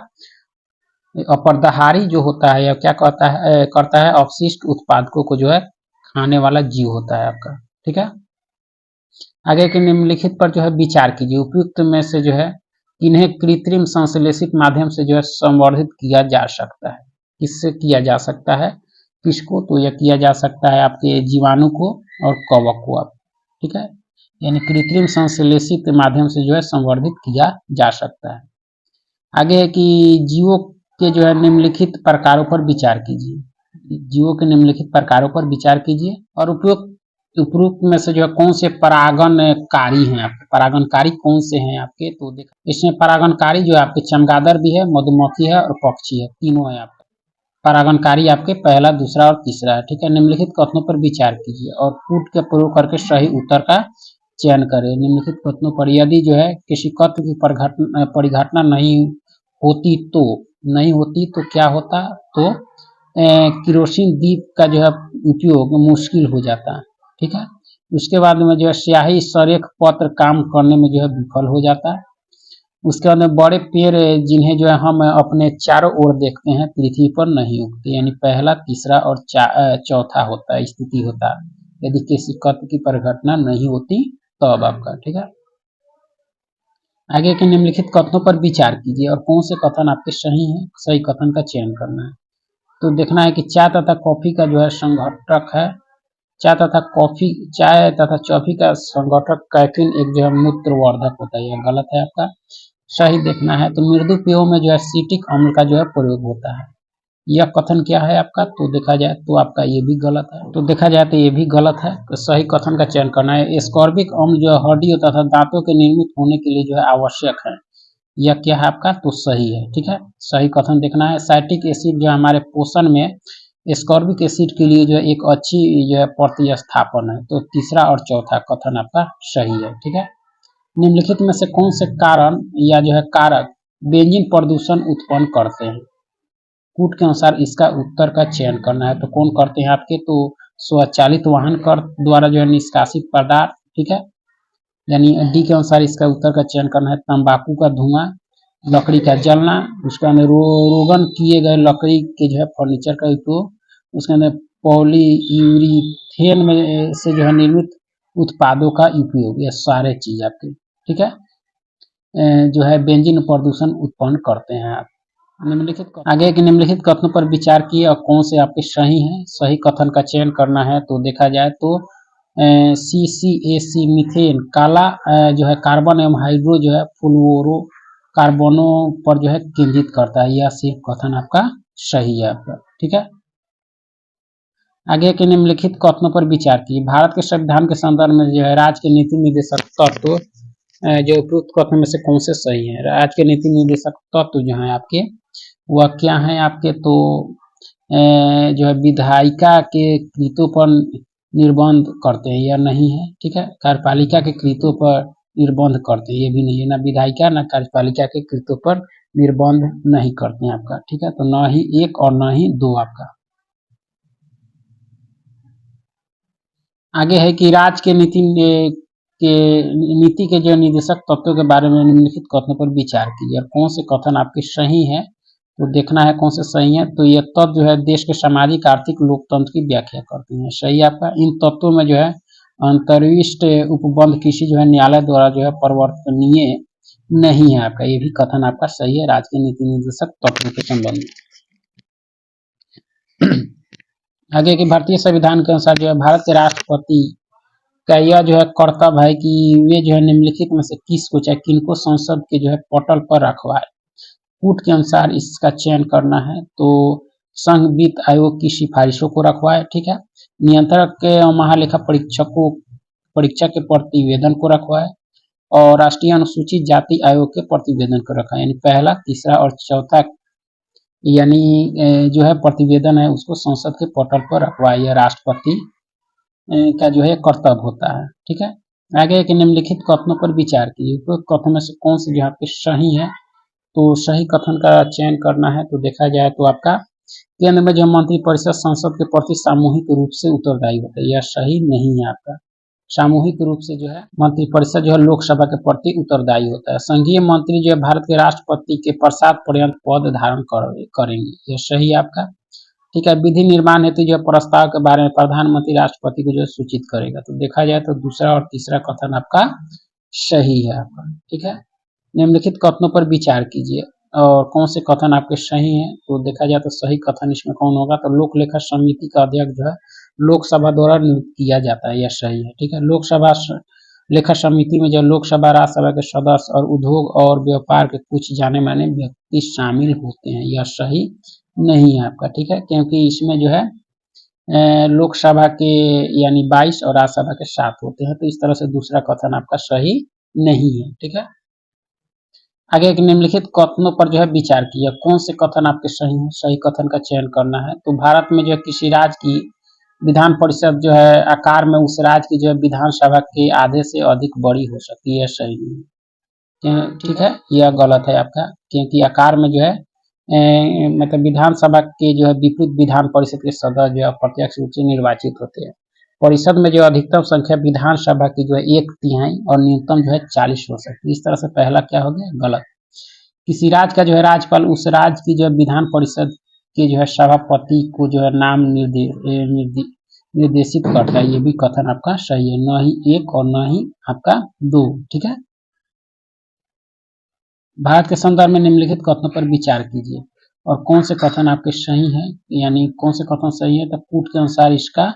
अपरदाहारी जो होता है या क्या करता है अवशिष्ट उत्पादकों को जो है खाने वाला जीव होता है आपका। ठीक है, आगे के निम्नलिखित पर जो है विचार कीजिए। उपयुक्त में से जो है इन्हें कृत्रिम संश्लेषित माध्यम से जो है संवर्धित किया जा सकता है। किससे किया जा सकता है, किसको, तो यह किया जा सकता है आपके जीवाणु को और कवक को आप। ठीक है, यानी कृत्रिम संश्लेषित माध्यम से जो है संवर्धित किया जा सकता है। आगे है कि जीवों के जो है निम्नलिखित प्रकारों पर विचार कीजिए। जीवों के निम्नलिखित प्रकारों पर विचार कीजिए और उपयुक्त में से जो है कौन से परागणकारी हैं आपके, परागणकारी कौन से हैं आपके, तो देखा इसमें परागणकारी जो है आपके चमगादड़ भी है, मधुमक्खी है और पक्षी है, तीनों है आपके परागणकारी आपके पहला, दूसरा और तीसरा है। ठीक है, निम्नलिखित कथनों पर विचार कीजिए और कूट के प्रयोग करके सही उत्तर का चयन करें। निम्नलिखित कथनों पर यदि जो है किसी तत्व की परिघटना नहीं होती तो क्या होता, तो केरोसिन दीप का जो है उपयोग मुश्किल हो जाता है। ठीक है, उसके बाद में जो है स्याही सरेख पत्र काम करने में जो है विफल हो जाता है। उसके बाद में बड़े पेड़ जिन्हें जो है हम अपने चारों ओर देखते हैं पृथ्वी पर नहीं उगते, यानी पहला, तीसरा और चौथा होता है स्थिति होता है यदि किसी तत्व की परिघटना नहीं होती तब आपका। ठीक है, आगे के निम्नलिखित कथनों पर विचार कीजिए और कौन से कथन आपके सही हैं, सही कथन का चयन करना है। तो देखना है कि चाय तथा कॉफी का जो है संघटक है, चाय तथा कॉफी का संघटक कैफीन एक जो है मूत्रवर्धक होता है, यह गलत है आपका। सही देखना है तो मृदु पेयों में जो है सिटिक अम्ल का जो है प्रयोग होता है, यह कथन क्या है आपका, तो देखा जाए तो आपका ये भी गलत है। तो देखा जाए तो ये भी गलत है, तो सही कथन का चयन करना है। एस्कॉर्बिक अम्ल जो है हड्डियों तथा दांतों के निर्मित होने के लिए जो है आवश्यक है, यह क्या है आपका, तो सही है। ठीक है, सही कथन देखना है। साइट्रिक एसिड जो हमारे पोषण में एस्कॉर्बिक एसिड के लिए जो एक अच्छी जो है प्रतिस्थापन है, तो तीसरा और चौथा कथन आपका सही है। ठीक है, निम्नलिखित में से कौन से कारण या जो है कारक बेंजीन प्रदूषण उत्पन्न करते हैं। कूट के अनुसार इसका उत्तर का चयन करना है। तो कौन करते हैं आपके, तो स्वचालित वाहन कर द्वारा जो है निष्कासित पदार्थ। ठीक है, यानी डी के अनुसार इसका उत्तर का चयन करना है। तंबाकू का धुआं, लकड़ी का जलना, उसके अंदर रोगन किए गए लकड़ी के जो है फर्नीचर का उपयोग, उसके अंदर पॉलीयूरिथेन में से जो है निर्मित उत्पादों का उपयोग, ये सारे चीज आपके। ठीक है, जो है बेंजीन प्रदूषण उत्पन्न करते हैं आप। आगे के निम्नलिखित कथनों पर विचार किए और कौन से आपके सही हैं, सही कथन का चयन करना है। तो देखा जाए तो CCAC मीथेन काला जो है कार्बन एवं हाइड्रो जो है फ्लोरो कार्बनों पर जो है केंद्रित करता है, यह सिर्फ कथन आपका सही है आपका। ठीक है, आगे के निम्नलिखित कथनों पर विचार कीजिए। भारत के संविधान के संदर्भ में जो है राज्य के नीति निर्देशक तत्व जो उपयुक्त कथनों में से कौन से सही है। राज्य के नीति निर्देशक तत्व जो है आपके वह क्या है आपके, तो जो है विधायिका के कृतों पर निर्बंध करते हैं या नहीं है। ठीक है, कार्यपालिका के कृतों पर निर्बंध करते हैं, ये भी नहीं है, ना विधायिका ना कार्यपालिका के कृतों पर निर्बंध नहीं करते हैं आपका। ठीक है, तो न ही 1 और न ही 2 आपका। आगे है कि राज्य के नीति के जो निर्देशक तत्वों के बारे में निम्नलिखित कथनों पर विचार कीजिए और कौन से कथन आपके सही हैं, तो देखना है कौन से सही है। तो ये तत्व जो है देश के सामाजिक आर्थिक लोकतंत्र की व्याख्या करते हैं, सही आपका। इन तत्वों में जो है अंतर्विष्ट उपबंध किसी जो है न्यायालय द्वारा जो है परिवर्तनीय नहीं है आपका, ये भी कथन आपका सही है राज्य के नीति निर्देशक तत्वों के संबंध में। आगे की भारतीय संविधान के अनुसार जो है भारत के राष्ट्रपति का यह जो है कर्तव्य है कि वे जो है निम्नलिखित में से किसको चाहे किनको संसद के जो है पटल पर रखवाए। कूट के अनुसार इसका चयन करना है, तो संघ वित्त आयोग की सिफारिशों को रखवाए। ठीक है, नियंत्रक के महालेखा परीक्षकों परीक्षा के प्रतिवेदन को रखवाए और राष्ट्रीय अनुसूचित जाति आयोग के प्रतिवेदन को रखा, यानी पहला, तीसरा और चौथा यानी जो है प्रतिवेदन है उसको संसद के पटल पर रखवाए, यह राष्ट्रपति का जो है कर्तव्य होता है। ठीक है, आगे के निम्नलिखित कथनों पर विचार कीजिए। उपयुक्त कथनों में से कौन से जो आपके सही है, तो सही कथन का चयन करना है। तो देखा जाए तो आपका केंद्र में जो मंत्रिपरिषद संसद के प्रति सामूहिक रूप से उत्तरदायी होता है, यह सही नहीं है आपका। सामूहिक रूप से जो है मंत्रिपरिषद जो है लोकसभा के प्रति उत्तरदायी होता है। संघीय मंत्री जो है भारत के राष्ट्रपति के पश्चात पर्यंत पद धारण करेंगे, यह सही है आपका। ठीक है, विधि निर्माण हेतु जो प्रस्ताव के बारे में प्रधानमंत्री राष्ट्रपति को जो है सूचित करेगा, तो देखा जाए तो दूसरा और तीसरा कथन आपका सही है आपका। ठीक है, निम्नलिखित कथनों पर विचार कीजिए और कौन से कथन आपके सही हैं, तो देखा जाए तो सही कथन इसमें कौन होगा, तो लोक लेखा समिति का अध्यक्ष जो है लोकसभा द्वारा नियुक्त किया जाता है, यह सही है। ठीक है, लोकसभा लेखा समिति में जो लोकसभा राज्यसभा के सदस्य और उद्योग और व्यापार के कुछ जाने माने व्यक्ति शामिल होते हैं, यह सही नहीं है आपका। ठीक है, क्योंकि इसमें जो है लोकसभा के यानी 22 और राज्यसभा के 7 होते हैं, तो इस तरह से दूसरा कथन आपका सही नहीं है। ठीक है, आगे एक निम्नलिखित कथनों पर जो है विचार किया, कौन से कथन आपके सही हैं, सही कथन का चयन करना है। तो भारत में जो है किसी राज्य की विधान परिषद जो है आकार में उस राज्य की जो है विधानसभा के आधे से अधिक बड़ी हो सकती है, सही नहीं है। ठीक है, यह गलत है आपका, क्योंकि आकार में जो है मतलब विधानसभा के जो है विपरीत विधान परिषद के सदस्य जो है प्रत्यक्ष रूप से निर्वाचित होते हैं। परिषद में जो अधिकतम संख्या विधानसभा की जो है 1/3 और न्यूनतम जो है 40 हो सकती है। इस तरह से पहला क्या हो गया, गलत। किसी राज्य का जो है राज्यपाल उस राज्य की जो है विधान परिषद के जो है सभापति को जो है नाम निर्देशित करता है, ये भी कथन आपका सही है, न ही 1 और न ही आपका 2। ठीक है, भारत के संदर्भ में निम्नलिखित कथनों पर विचार कीजिए और कौन से कथन आपके सही हैं, यानी कौन से कथन सही है। तो कूट के अनुसार इसका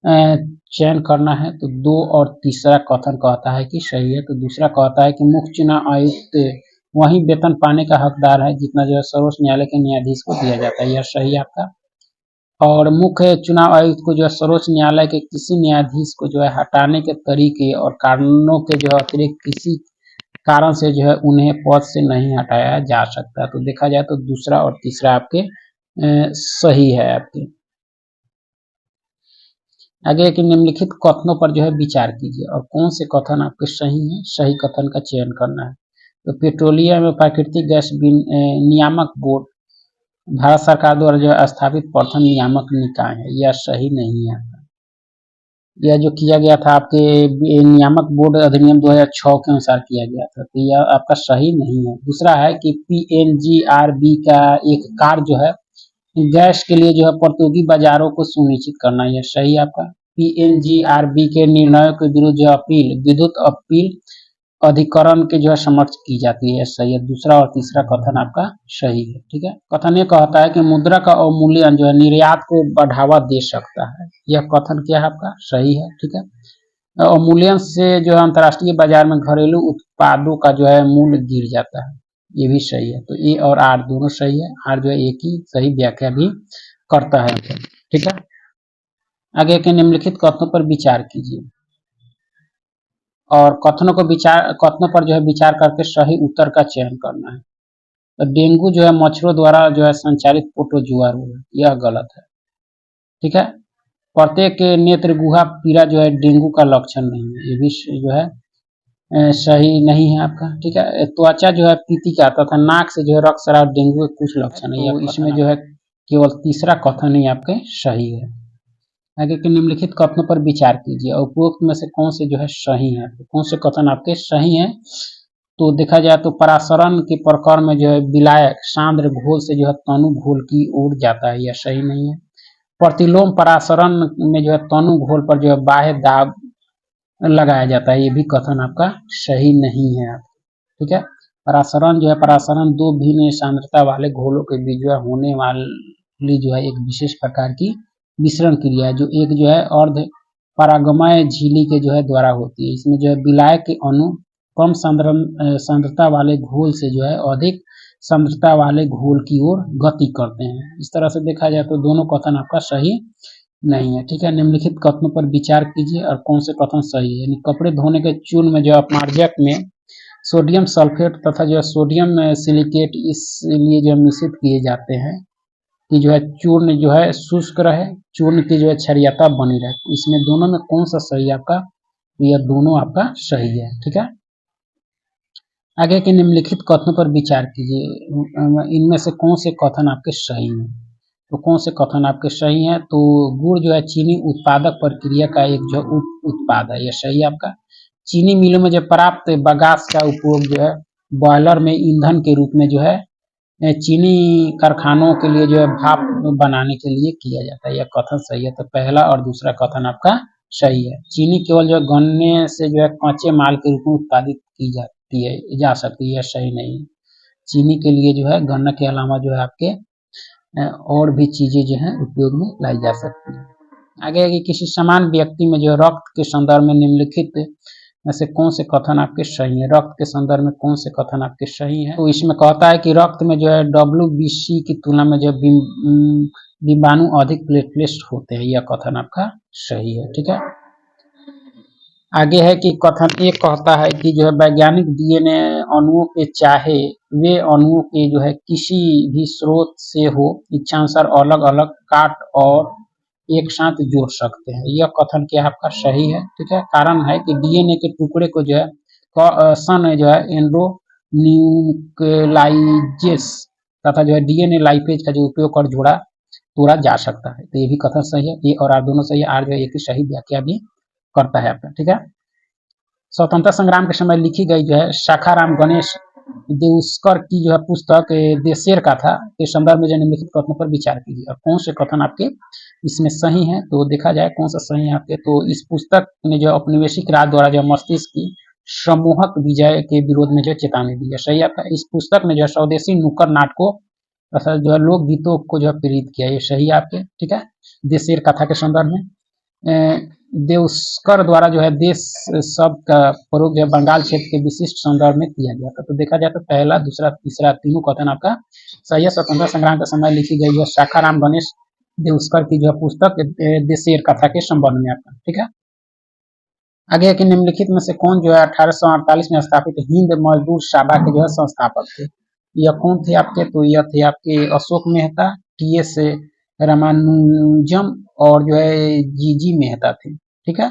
चयन करना है, तो 2 और तीसरा कथन कहता है कि सही है। तो दूसरा कहता है कि मुख्य चुनाव आयुक्त वही वेतन पाने का हकदार है जितना जो है सर्वोच्च न्यायालय के न्यायाधीश को दिया जाता है, यह सही है आपका। और मुख्य चुनाव आयुक्त को जो है सर्वोच्च न्यायालय के किसी न्यायाधीश को जो है हटाने के तरीके और कारणों के जो अतिरिक्त किसी कारण से जो है उन्हें पद से नहीं हटाया जा सकता। तो देखा जाए तो दूसरा और तीसरा आपके सही है आपके। आगे के निम्नलिखित कथनों पर जो है विचार कीजिए और कौन से कथन आपके सही हैं, सही कथन का चयन करना है। तो पेट्रोलियम एवं प्राकृतिक गैस नियामक बोर्ड भारत सरकार द्वारा जो है स्थापित प्रथम नियामक निकाय है, यह सही नहीं है। यह जो किया गया था आपके नियामक बोर्ड अधिनियम 2006 के अनुसार किया गया था, तो यह आपका सही नहीं है। दूसरा है कि PNGRB का एक कार्य जो है गैस के लिए जो है प्रतियोगी बाजारों को सुनिश्चित करना, यह सही आपका। PNGRB के निर्णयों के विरुद्ध जो अपील विद्युत अपील अधिकरण के जो है समक्ष की जाती है, सही है। दूसरा और तीसरा कथन आपका सही है। ठीक है, कथन ये कहता है कि मुद्रा का अवमूल्यन जो है निर्यात को बढ़ावा दे सकता है, यह कथन क्या है आपका सही है। ठीक है, अवमूल्यन से जो है अंतर्राष्ट्रीय बाजार में घरेलू उत्पादों का जो है मूल्य गिर जाता है, ये भी सही है। तो ए और आर दोनों सही है। आर जो है ए की सही व्याख्या भी करता है। ठीक है, आगे के निम्नलिखित कथनों पर विचार कीजिए और कथनों पर जो है विचार करके सही उत्तर का चयन करना है। तो डेंगू जो है मच्छरों द्वारा जो है संचालित प्रोटोजुआ रोग है, यह गलत है। ठीक है, प्रत्येक नेत्र गुहा पीड़ा जो है डेंगू का लक्षण नहीं है, ये भी जो है सही नहीं है आपका। ठीक है, त्वचा जो है पीतिका तथा नाक से जो है रक्तस्राव डेंगू के कुछ लक्षण है, तो इसमें जो है केवल तीसरा कथन ही आपके सही है। आगे के निम्नलिखित कथनों पर विचार कीजिए और उपरोक्त में से कौन से जो है सही है, तो कौन से कथन आपके सही हैं। तो देखा जाए तो परासरण के प्रकार में जो है विलायक सांद्र घोल से जो है तनु घोल की ओर जाता है, यह सही नहीं है। प्रतिलोम परासरण में जो है तनु घोल पर जो है बाह्य दाब लगाया जाता है, ये भी कथन आपका सही नहीं है। ठीक है, परासरण जो है परासरण दो भिन्न सांद्रता वाले घोलों के बीच जो है होने वाली जो है एक विशेष प्रकार की मिश्रण क्रिया है, जो एक जो है अर्ध परागमय झिल्ली के जो है द्वारा होती है। इसमें जो है विलायक के अणु कम सांद्रता वाले घोल से जो है अधिक सांद्रता वाले घोल की ओर गति करते हैं। इस तरह से देखा जाए तो दोनों कथन आपका सही नहीं है। ठीक है, निम्नलिखित कथनों पर विचार कीजिए और कौन से कथन सही है। यानी कपड़े धोने के चूर्ण में जो अपमार्जक में सोडियम सल्फेट तथा जो है सोडियम सिलिकेट इसलिए जो मिश्रित किए जाते हैं कि जो है चूर्ण जो है शुष्क रहे, चूर्ण की जो है क्षारीयता बनी रहे। इसमें दोनों में कौन सा सही है आपका, यह दोनों आपका सही है। ठीक है, आगे के निम्नलिखित कथनों पर विचार कीजिए, इनमें से कौन से कथन आपके सही हैं। तो कौन से कथन आपके सही हैं, तो गुड़ जो है चीनी उत्पादक प्रक्रिया का एक जो उप उत्पाद है, यह सही है आपका। चीनी मिलों में जो प्राप्त बगास का उपयोग जो है बॉयलर में ईंधन के रूप में जो है चीनी कारखानों के लिए जो है भाप बनाने के लिए किया जाता है, यह कथन सही है। तो पहला और दूसरा कथन आपका सही है। चीनी केवल जो गन्ने से जो है कच्चे माल के रूप में उत्पादित की जा सकती है, यह सही नहीं है। चीनी के लिए जो है गन्ना के अलावा जो है आपके और भी चीजें जो है उपयोग में लाई जा सकती है। आगे किसी समान व्यक्ति में जो रक्त के संदर्भ में निम्नलिखित में से कौन से कथन आपके सही है। रक्त के संदर्भ में कौन से कथन आपके सही है, तो इसमें कहता है कि रक्त में जो है WBC की तुलना में जो डिम्बाणु अधिक प्लेटलेट्स होते हैं, यह कथन आपका सही है। ठीक है, आगे है कि कथन एक कहता है कि जो है वैज्ञानिक DNA अणुओं के चाहे वे अणुओं के जो है किसी भी स्रोत से हो इच्छानुसार अलग अलग काट और एक साथ जोड़ सकते हैं, यह कथन क्या आपका सही है। ठीक है, कारण है कि DNA के टुकड़े को जो है सन जो है एंड्रो न्यूक्लियाजेस तथा जो है DNA लाइपेज का जो उपयोग कर तोड़ा जा सकता है, तो ये भी कथन सही है। ए और आर दोनों सही है। आर जो है एक ही सही व्याख्या भी करता है आपका। ठीक है, स्वतंत्रता संग्राम के समय लिखी गई जो है शाखाराम गणेश देउस्कर की जो है पुस्तक देशेर का था के संदर्भ में जो निम्नलिखित कथनों पर विचार कीजिए और कौन से कथन आपके इसमें सही है। तो देखा जाए कौन सा सही है आपके, तो इस पुस्तक में जो औपनिवेशिक राज द्वारा जो मस्तिष्क की सम्मोहक विजय के विरोध में जो चेतावनी दी है, सही आपका। इस पुस्तक में जो है स्वदेशी नुक्कड़ नाटकों तथा जो है लोकगीतों को जो है प्रेरित किया, ये सही है आपके। ठीक है, देशेर कथा के संदर्भ में देउस्कर द्वारा जो है देश शब्द का प्रयोग जो है बंगाल क्षेत्र के विशिष्ट संदर्भ में किया गया था। तो देखा जाए तो पहला दूसरा तीसरा तीनों कथन आपका सही है। स्वतंत्रता संग्राम के समय लिखी गई जो शाखाराम गणेश देउस्कर की जो है पुस्तक देशेर कथा के संबंध में आपका। ठीक है, आगे कि निम्नलिखित में से कौन जो है 1848 में स्थापित हिंद मजदूर सभा के जो है संस्थापक थे, यह कौन थे आपके, तो यह थे आपके अशोक मेहता, TS रामानुजम और जो है GG मेहता थे। ठीक है,